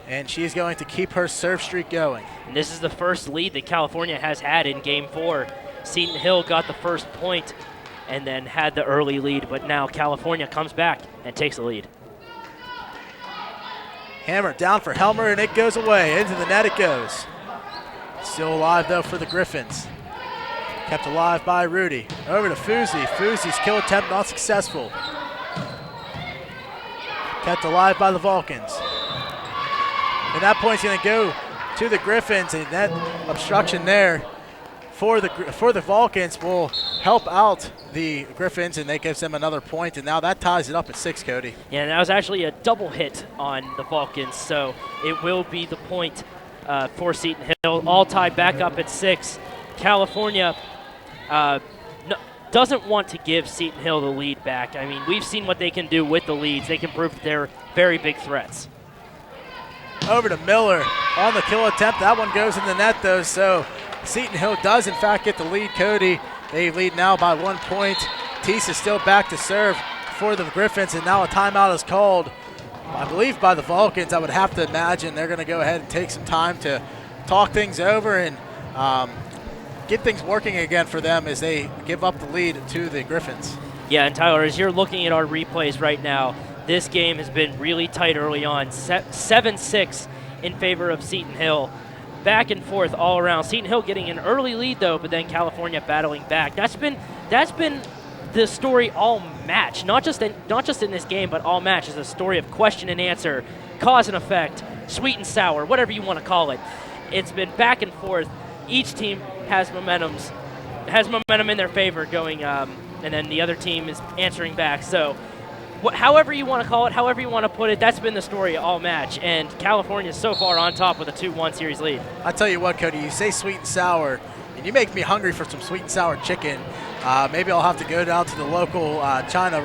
and she's going to keep her serve streak going. And this is the first lead that California has had in Game 4. Seton Hill got the first point and then had the early lead, but now California comes back and takes the lead. Hammer down for Helmer, and it goes away. Into the net it goes. Still alive, though, for the Griffins. Kept alive by Rudy. Over to Fuzi. Fuzi's kill attempt not successful. Kept alive by the Vulcans. And that point's going to go to the Griffins, and that obstruction there for the Vulcans will help out the Griffins, and that gives them another point, and now that ties it up at 6, Cody. Yeah, and that was actually a double hit on the Vulcans, so it will be the point for Seton Hill. All tied back up at 6. California doesn't want to give Seton Hill the lead back. I mean, we've seen what they can do with the leads. They can prove that they're very big threats. Over to Miller on the kill attempt. That one goes in the net, though, so Seton Hill does, in fact, get the lead, Cody. They lead now by 1 point. Teese is still back to serve for the Griffins, and now a timeout is called, I believe, by the Vulcans. I would have to imagine they're going to go ahead and take some time to talk things over and get things working again for them as they give up the lead to the Griffins. Yeah, and Tyler, as you're looking at our replays right now, this game has been really tight early on. 7-6 in favor of Seton Hill. Back and forth all around. Seton Hill getting an early lead, though, but then California battling back. That's been the story all match. Not just in this game, but all match is a story of question and answer, cause and effect, sweet and sour, whatever you want to call it. It's been back and forth. Each team has momentum in their favor going, and then the other team is answering back. So however you want to call it, however you want to put it, that's been the story all match. And California is so far on top with a 2-1 series lead. I tell you what, Cody, you say sweet and sour, and you make me hungry for some sweet and sour chicken. Maybe I'll have to go down to the local Chinese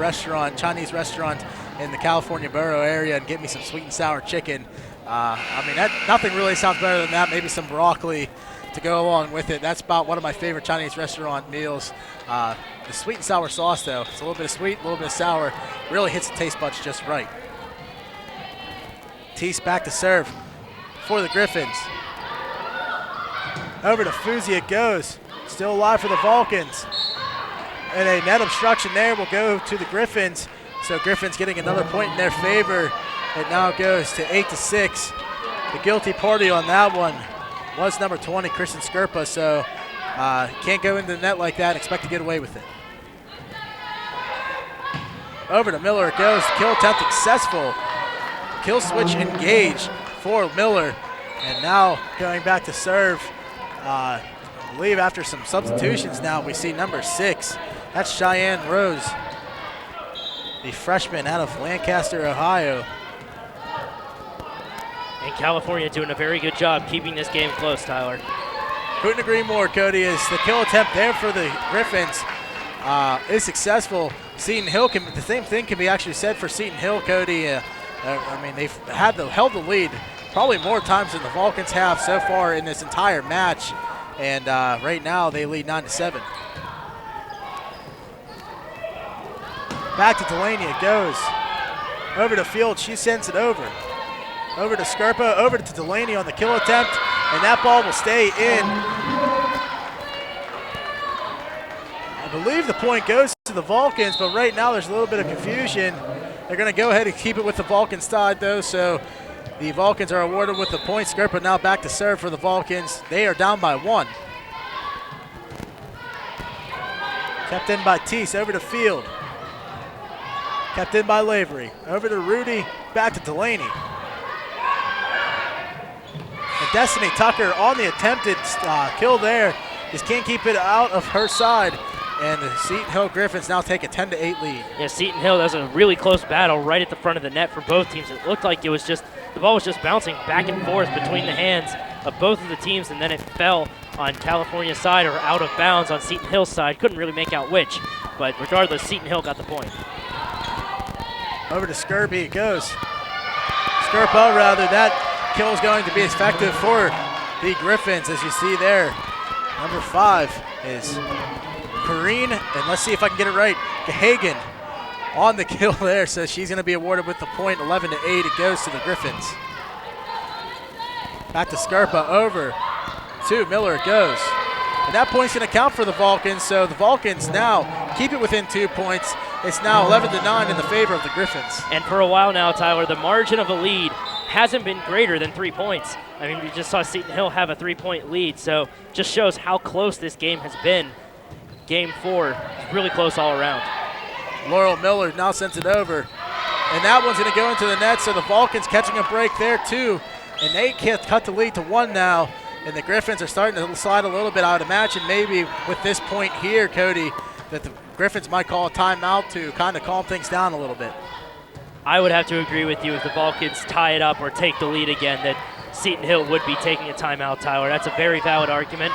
restaurant in the California borough area and get me some sweet and sour chicken. I mean, nothing really sounds better than that. Maybe some broccoli to go along with it. That's about one of my favorite Chinese restaurant meals. The sweet and sour sauce, though, it's a little bit of sweet, a little bit of sour. Really hits the taste buds just right. Teese back to serve for the Griffins. Over to Fuzi it goes. Still alive for the Vulcans. And a net obstruction there will go to the Griffins. So Griffins getting another point in their favor. It now goes to 8-6. The guilty party on that one was number 20, Kristen Skerpa, so can't go into the net like that and expect to get away with it. Over to Miller it goes. Kill attempt successful. Kill switch engaged for Miller. And now going back to serve, I believe after some substitutions now, we see number 6. That's Cheyenne Rose, the freshman out of Lancaster, Ohio. And California doing a very good job keeping this game close, Tyler. Couldn't agree more, Cody. As the kill attempt there for the Griffins is successful. Seton Hill, the same thing can be actually said for Seton Hill, Cody. I mean, they've held the lead probably more times than the Vulcans have so far in this entire match. and right now they lead 9-7. Back to Delaney, it goes. Over to Field, she sends it over. Over to Scarpa, over to Delaney on the kill attempt, and that ball will stay in. I believe the point goes to the Vulcans, but right now there's a little bit of confusion. They're going to go ahead and keep it with the Vulcans side, though, so the Vulcans are awarded with the point. Scarpa now back to serve for the Vulcans. They are down by 1. Kept in by Teese, over to Field. Kept in by Lavery. Over to Rudy, back to Delaney. And Destiny Tucker on the attempted kill there. Just can't keep it out of her side. And the Seton Hill Griffins now take a 10-8 lead. Yeah, Seton Hill, that was a really close battle right at the front of the net for both teams. It looked like it was just, the ball was just bouncing back and forth between the hands of both of the teams, and then it fell on California's side or out of bounds on Seton Hill's side. Couldn't really make out which, but regardless, Seton Hill got the point. Over to Skirby it goes. Scarpa, rather, that kill is going to be effective for the Griffins, as you see there. Number 5 is Corrine, and let's see if I can get it right. Gahagan on the kill there, so she's going to be awarded with the point. 11-8, it goes to the Griffins. Back to Scarpa, over to Miller it goes. And that point's going to count for the Vulcans, so the Vulcans now keep it within 2 points. It's now 11-9 in the favor of the Griffins. And for a while now, Tyler, the margin of a lead hasn't been greater than 3 points. I mean, we just saw Seton Hill have a 3-point lead, so just shows how close this game has been. Game 4 is really close all around. Laurel Miller now sends it over, and that one's going to go into the net, so the Vulcans catching a break there too, and they can't cut the lead to 1 now, and the Griffins are starting to slide a little bit. I would imagine maybe with this point here, Cody, that the Griffins might call a timeout to kind of calm things down a little bit. I would have to agree with you. If the Vulcans tie it up or take the lead again, that Seton Hill would be taking a timeout, Tyler. That's a very valid argument.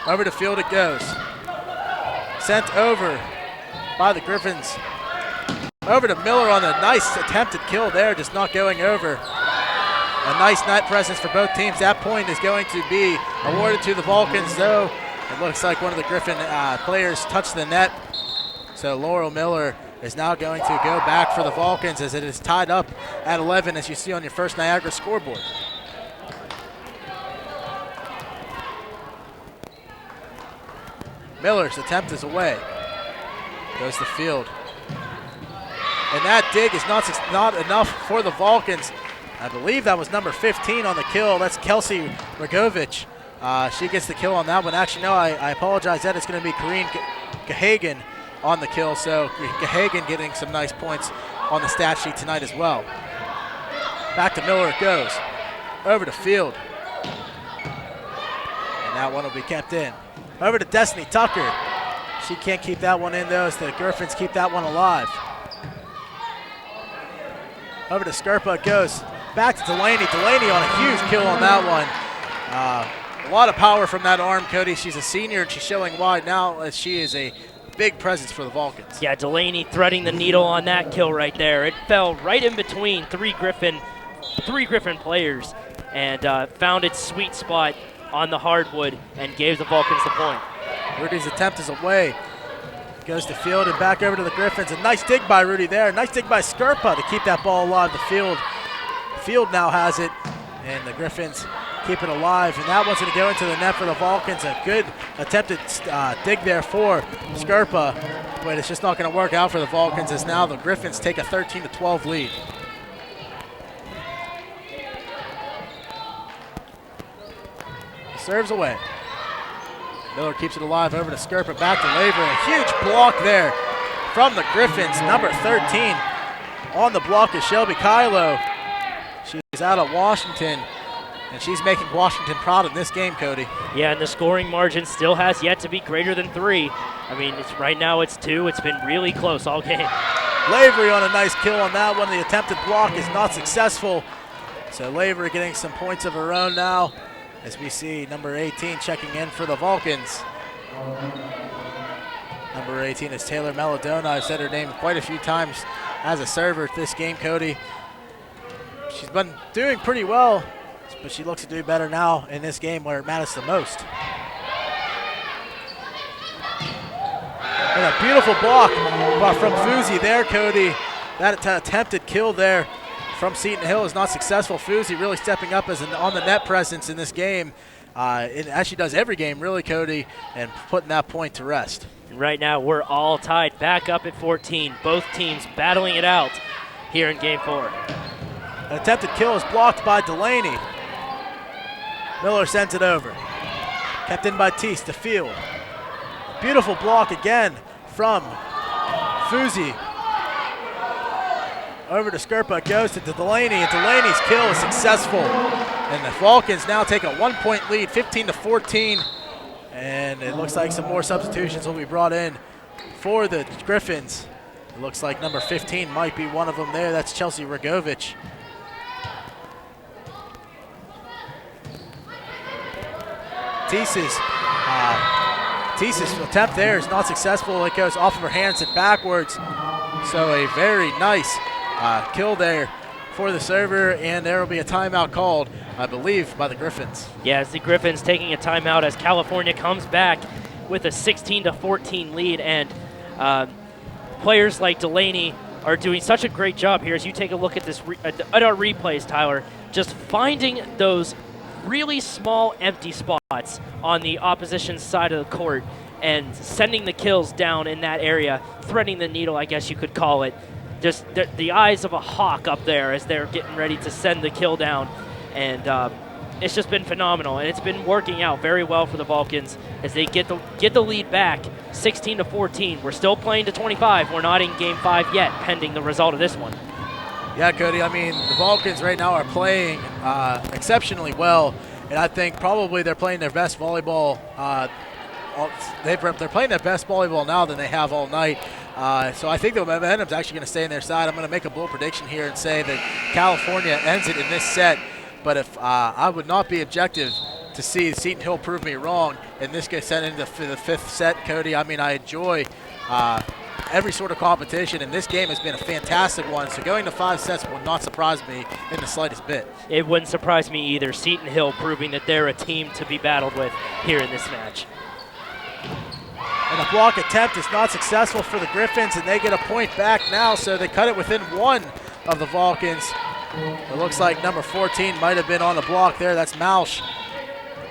Over to Field it goes. Sent over by the Griffins. Over to Miller on a nice attempted kill there, just not going over. A nice net presence for both teams. That point is going to be awarded to the Vulcans, though. It looks like one of the Griffin players touched the net. So Laurel Miller is now going to go back for the Vulcans as it is tied up at 11, as you see on your First Niagara scoreboard. Miller's attempt is away. Goes to Field. And that dig is not enough for the Vulcans. I believe that was number 15 on the kill. That's Kelsey Rogovich. She gets the kill on that one. Actually, no, I apologize. That is going to be Corrine Gahagan on the kill. So Gahagan getting some nice points on the stat sheet tonight as well. Back to Miller it goes. Over to Field. And that one will be kept in. Over to Destiny Tucker. She can't keep that one in, though, as the Griffins keep that one alive. Over to Scarpa it goes. Back to Delaney. Delaney on a huge kill on that one. A lot of power from that arm, Cody. She's a senior, and she's showing wide now as she is a big presence for the Vulcans. Yeah, Delaney threading the needle on that kill right there. It fell right in between three Griffin players and found its sweet spot on the hardwood and gave the Vulcans the point. Rudy's attempt is away. Goes to Field and back over to the Griffins. A nice dig by Rudy there. Nice dig by Scarpa to keep that ball alive. The Field now has it, and the Griffins keep it alive. And that one's going to go into the net for the Vulcans. A good attempted dig there for Scarpa, but it's just not going to work out for the Vulcans, as now the Griffins take a 13-12 lead. Serves away. Miller keeps it alive over to Scarpa, back to Laver. A huge block there from the Griffins. Number 13 on the block is Shelby Kylo. She's out of Washington, and she's making Washington proud in this game, Cody. Yeah, and the scoring margin still has yet to be greater than 3. I mean, right now it's 2. It's been really close all game. Lavery on a nice kill on that one. The attempted block is not successful. So Lavery getting some points of her own now, as we see number 18 checking in for the Vulcans. Number 18 is Taylor Maladona. I've said her name quite a few times as a server this game, Cody. She's been doing pretty well. but she looks to do better now in this game where it matters the most. And a beautiful block from Fuzi there, Cody. That attempted kill there from Seton Hill is not successful. Fuzi really stepping up as an on-the-net presence in this game, as she does every game, really, Cody, and putting that point to rest. Right now, we're all tied back up at 14. Both teams battling it out here in Game 4. An attempted kill is blocked by Delaney. Miller sends it over. Kept in by Teese to field. Beautiful block again from Fuzi. Over to Skerpa, goes to Delaney, and Delaney's kill is successful. And the Vulcans now take a 1-point lead, 15-14. And it looks like some more substitutions will be brought in for the Griffins. It looks like number 15 might be one of them there. That's Chelsea Rogovich. Teese's attempt there is not successful. It goes off of her hands and backwards. So a very nice kill there for the server, and there will be a timeout called, I believe, by the Griffins. Yeah, it's the Griffins taking a timeout as California comes back with a 16-14 lead, and players like Delaney are doing such a great job here as you take a look at this at our replays, Tyler, just finding those really small empty spots on the opposition side of the court and sending the kills down in that area, threading the needle, I guess you could call it. Just the eyes of a hawk up there as they're getting ready to send the kill down. And it's just been phenomenal, and it's been working out very well for the Vulcans as they get the lead back, 16-14. We're still playing to 25. We're not in Game 5 yet, pending the result of this one. Yeah, Cody, I mean, the Vulcans right now are playing exceptionally well, and I think probably they're playing their best volleyball. They're playing their best volleyball now than they have all night. So I think the momentum's actually going to stay on their side. I'm going to make a bold prediction here and say that California ends it in this set. But if I would not be objective to see Seton Hill prove me wrong, and this gets sent into the fifth set, Cody. I mean, I enjoy every sort of competition, and this game has been a fantastic one. So going to 5 sets will not surprise me in the slightest bit. It wouldn't surprise me either. Seton Hill proving that they're a team to be battled with here in this match. And a block attempt is not successful for the Griffins, and they get a point back now, so they cut it within 1 of the Vulcans. It looks like number 14 might have been on the block there. That's Malsh.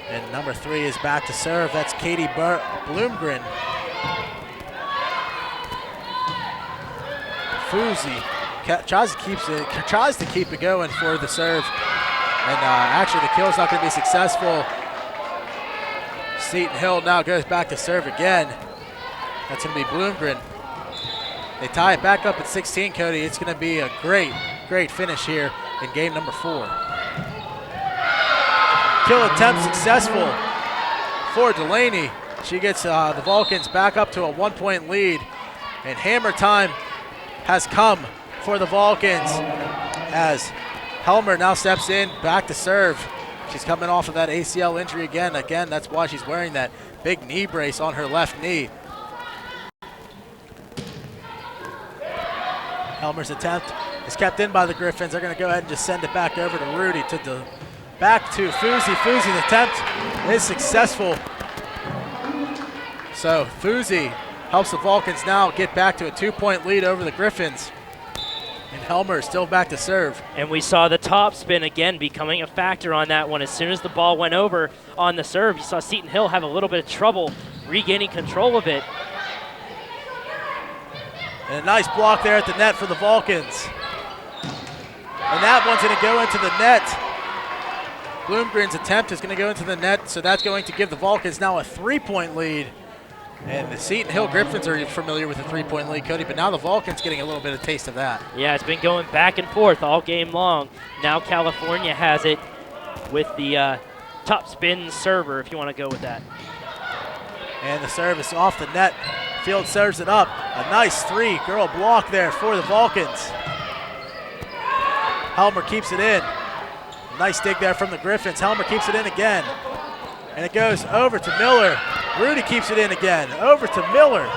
And number 3 is back to serve. That's Katie Bloomgren. Fuzi tries to keep it going for the serve. And actually the kill is not going to be successful. Seton Hill now goes back to serve again. That's going to be Bloomgren. They tie it back up at 16, Cody. It's going to be a great finish here in game number 4. Kill attempt successful for Delaney. She gets the Vulcans back up to a 1-point lead. And hammer time has come for the Vulcans as Helmer now steps in back to serve. She's coming off of that ACL injury again. Again, that's why she's wearing that big knee brace on her left knee. Helmer's attempt is kept in by the Griffins. They're going to go ahead and just send it back over to Rudy. Back to Fuzi. Fuzi's attempt is successful. So Fuzi helps the Vulcans now get back to a 2-point lead over the Griffins. And Helmer is still back to serve. And we saw the top spin again becoming a factor on that one. As soon as the ball went over on the serve, you saw Seton Hill have a little bit of trouble regaining control of it. And a nice block there at the net for the Vulcans. And that one's going to go into the net. Bloomgren's attempt is going to go into the net, so that's going to give the Vulcans now a 3-point lead. And the Seton Hill Griffins are familiar with the 3-point lead, Cody, but now the Vulcans getting a little bit of taste of that. Yeah, it's been going back and forth all game long. Now California has it with the top spin server, if you want to go with that. And the serve is off the net. Field serves it up. A nice 3-girl block there for the Vulcans. Helmer keeps it in. Nice dig there from the Griffins. Helmer keeps it in again. And it goes over to Miller. Rudy keeps it in again. Over to Miller.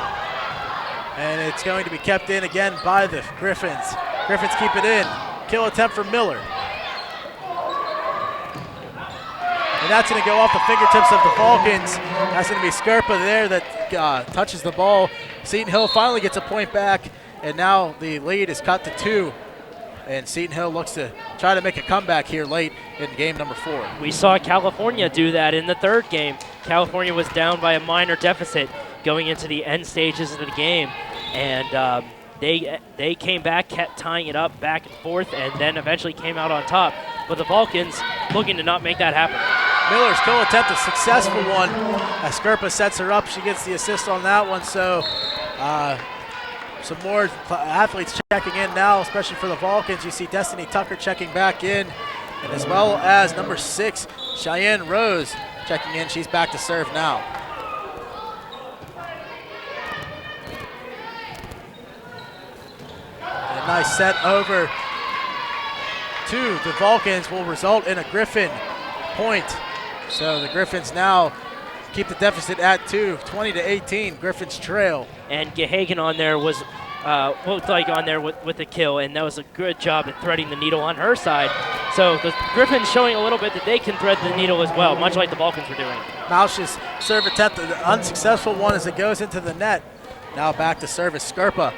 And it's going to be kept in again by the Griffins. Griffins keep it in. Kill attempt from Miller. that's going to go off the fingertips of the Vulcans. That's going to be Skerpa there that touches the ball. Seton Hill finally gets a point back, and now the lead is cut to 2. And Seton Hill looks to try to make a comeback here late in game number 4. We saw California do that in the third game. California was down by a minor deficit going into the end stages of the game, and they came back, kept tying it up back and forth, and then eventually came out on top. But the Vulcans looking to not make that happen. Miller's kill attempt, a successful one. As Skerpa sets her up, she gets the assist on that one. So some more athletes checking in now, especially for the Vulcans. You see Destiny Tucker checking back in, and as well as number 6, Cheyenne Rose checking in. She's back to serve now. And a nice set over to the Vulcans will result in a Griffin point. So the Griffins now keep the deficit at 2, 20-18. Griffins trail. And Gehagen on there was looked like on there with the kill, and that was a good job at threading the needle on her side. So the Griffins showing a little bit that they can thread the needle as well, much like the Vulcans were doing. Mausch's serve attempt, an unsuccessful one as it goes into the net. Now back to service, Skerpa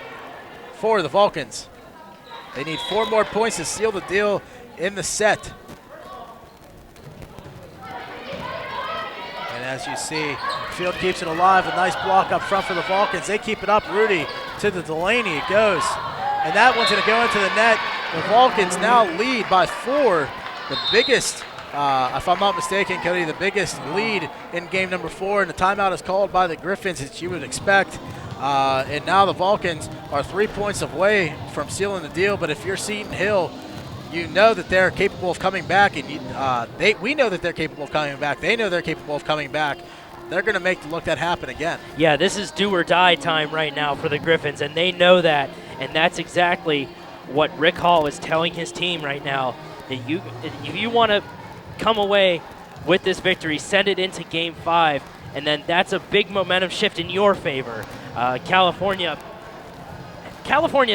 for the Vulcans. They need 4 more points to seal the deal in the set. And as you see, Field keeps it alive. A nice block up front for the Vulcans. They keep it up. Rudy to the Delaney. It goes. And that one's going to go into the net. The Vulcans now lead by 4. The biggest, if I'm not mistaken, Cody, the biggest lead in game number 4. And the timeout is called by the Griffins, as you would expect. And now the Vulcans are 3 points away from sealing the deal. But if you're Seton Hill, you know that they're capable of coming back, and we know that they're capable of coming back. They know they're capable of coming back. They're going to look that happen again. Yeah, this is do or die time right now for the Griffins, and they know that, and that's exactly what Rick Hall is telling his team right now. That if you want to come away with this victory, send it into Game 5, and then that's a big momentum shift in your favor. California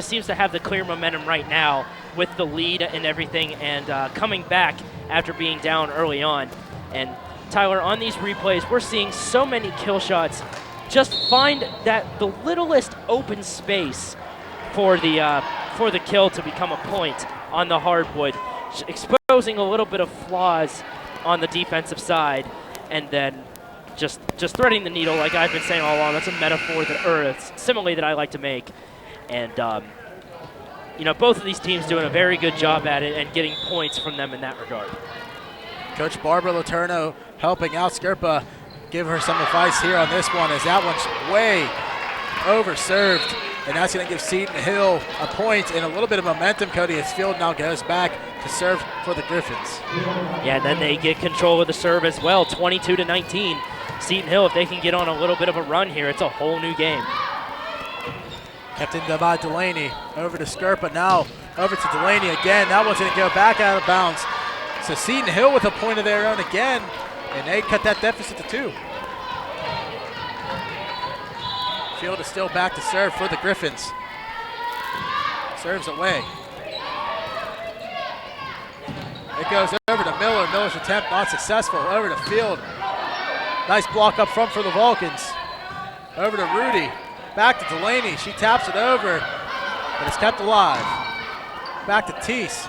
seems to have the clear momentum right now with the lead and everything, and coming back after being down early on. And Tyler, on these replays, we're seeing so many kill shots just find the littlest open space for the kill to become a point on the hardwood, exposing a little bit of flaws on the defensive side, and then just threading the needle, like I've been saying all along. That's a metaphor or a simile that I like to make. And both of these teams doing a very good job at it and getting points from them in that regard. Coach Barbara Letourneau helping out Skerpa, give her some advice here on this one, as that one's way overserved, and that's going to give Seton Hill a point and a little bit of momentum, Cody, as Field now goes back to serve for the Griffins. Yeah, and then they get control of the serve as well, 22-19. Seton Hill, if they can get on a little bit of a run here, it's a whole new game. Kept in by Delaney, over to Skerpa, now over to Delaney again. That one's going to go back out of bounds. So Seton Hill with a point of their own again, and they cut that deficit to 2. Field is still back to serve for the Griffins. Serves away. It goes over to Miller. Miller's attempt not successful. Over to Field. Nice block up front for the Vulcans. Over to Rudy. Back to Delaney. She taps it over, but it's kept alive. Back to Teese.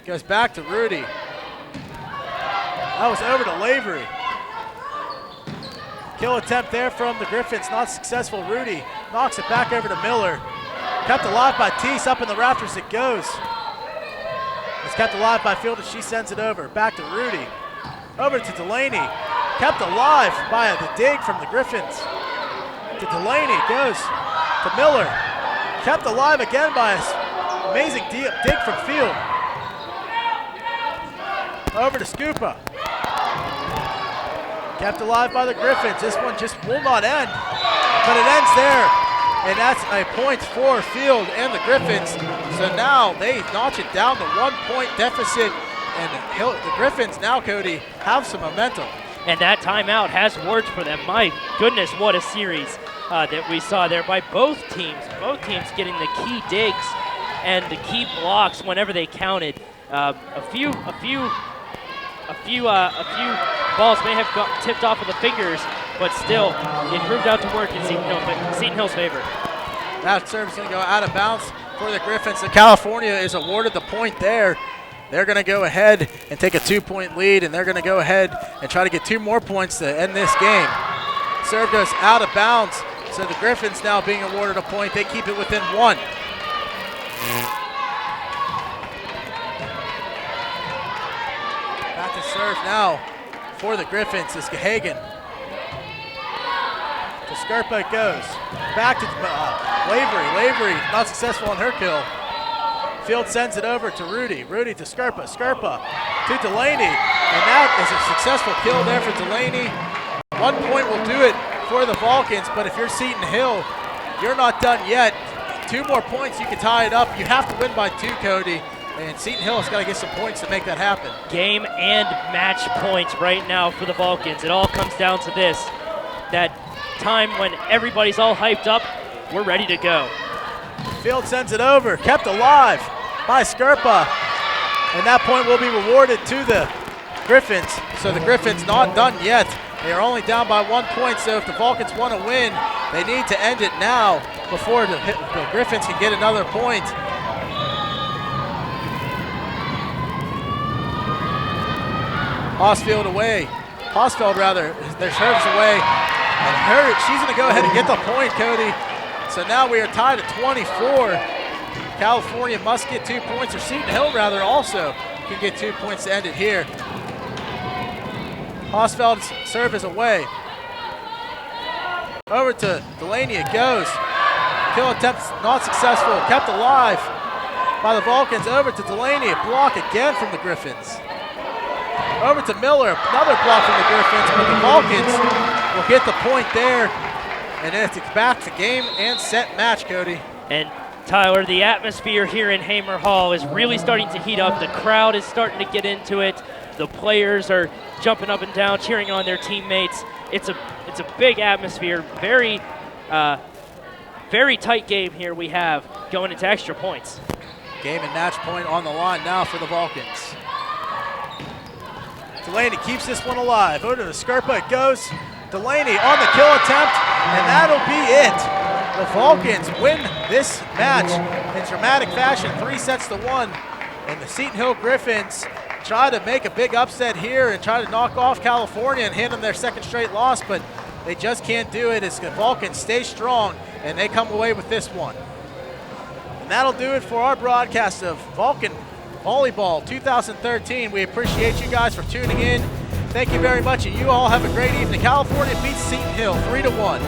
Goes back to Rudy. That was over to Lavery. Kill attempt there from the Griffins, not successful. Rudy knocks it back over to Miller. Kept alive by Teese, up in the rafters it goes. It's kept alive by Field as she sends it over. Back to Rudy. Over to Delaney. Kept alive by the dig from the Griffins. To Delaney, goes to Miller. Kept alive again by an amazing dig from Field. Over to Scupa. Kept alive by the Griffins. This one just will not end, but it ends there. And that's a point for Field and the Griffins. So now they notch it down to 1 point deficit. And the Griffins now, Cody, have some momentum. And that timeout has worked for them. My goodness, what a series that we saw there by both teams. Both teams getting the key digs and the key blocks whenever they counted. A few a few balls may have got tipped off of the fingers, but still, it proved out to work in Seton Hill's favor. That serve is going to go out of bounds for the Griffins. So California is awarded the point there. They're going to go ahead and take a 2-point lead, and they're going to go ahead and try to get 2 more points to end this game. Serve goes out of bounds, so the Griffins now being awarded a point. They keep it within 1. Back to serve now for the Griffins is Gahagan. To Scarpa it goes. Back to Lavery not successful on her kill. Field sends it over to Rudy. Rudy to Scarpa. Scarpa to Delaney. And that is a successful kill there for Delaney. 1 point will do it for the Vulcans, but if you're Seton Hill, you're not done yet. 2 more points, you can tie it up. You have to win by 2, Cody. And Seton Hill has got to get some points to make that happen. Game and match points right now for the Vulcans. It all comes down to this. That time when everybody's all hyped up, we're ready to go. Field sends it over, kept alive by Scarpa. And that point will be rewarded to the Griffins. So the Griffins not done yet. They are only down by 1 point, so if the Vulcans want to win, they need to end it now before the Griffins can get another point. Hosfeld away. Hosfeld rather, their serves away. And she's going to go ahead and get the point, Cody. So now we are tied at 24. California must get 2 points, or Seton Hill rather also can get 2 points to end it here. Hosfeld's serve is away. Over to Delaney it goes. Kill attempt not successful, kept alive by the Vulcans. Over to Delaney, a block again from the Griffins. Over to Miller, another block from the Griffins, but the Vulcans will get the point there. And it's back to game and set match, Cody. And Tyler, the atmosphere here in Hamer Hall is really starting to heat up. The crowd is starting to get into it. The players are jumping up and down, cheering on their teammates. It's a big atmosphere. Very tight game here we have going into extra points. Game and match point on the line now for the Vulcans. Delaney keeps this one alive. Over to Scarpa it goes. Delaney on the kill attempt, and that'll be it. The Vulcans win this match in dramatic fashion, 3-1. And the Seton Hill Griffins try to make a big upset here and try to knock off California and hand them their 2nd straight loss, but they just can't do it as the Vulcans stay strong and they come away with this one. And that'll do it for our broadcast of Vulcan Volleyball 2013. We appreciate you guys for tuning in. Thank you very much, and you all have a great evening. California beats Seton Hill 3-1.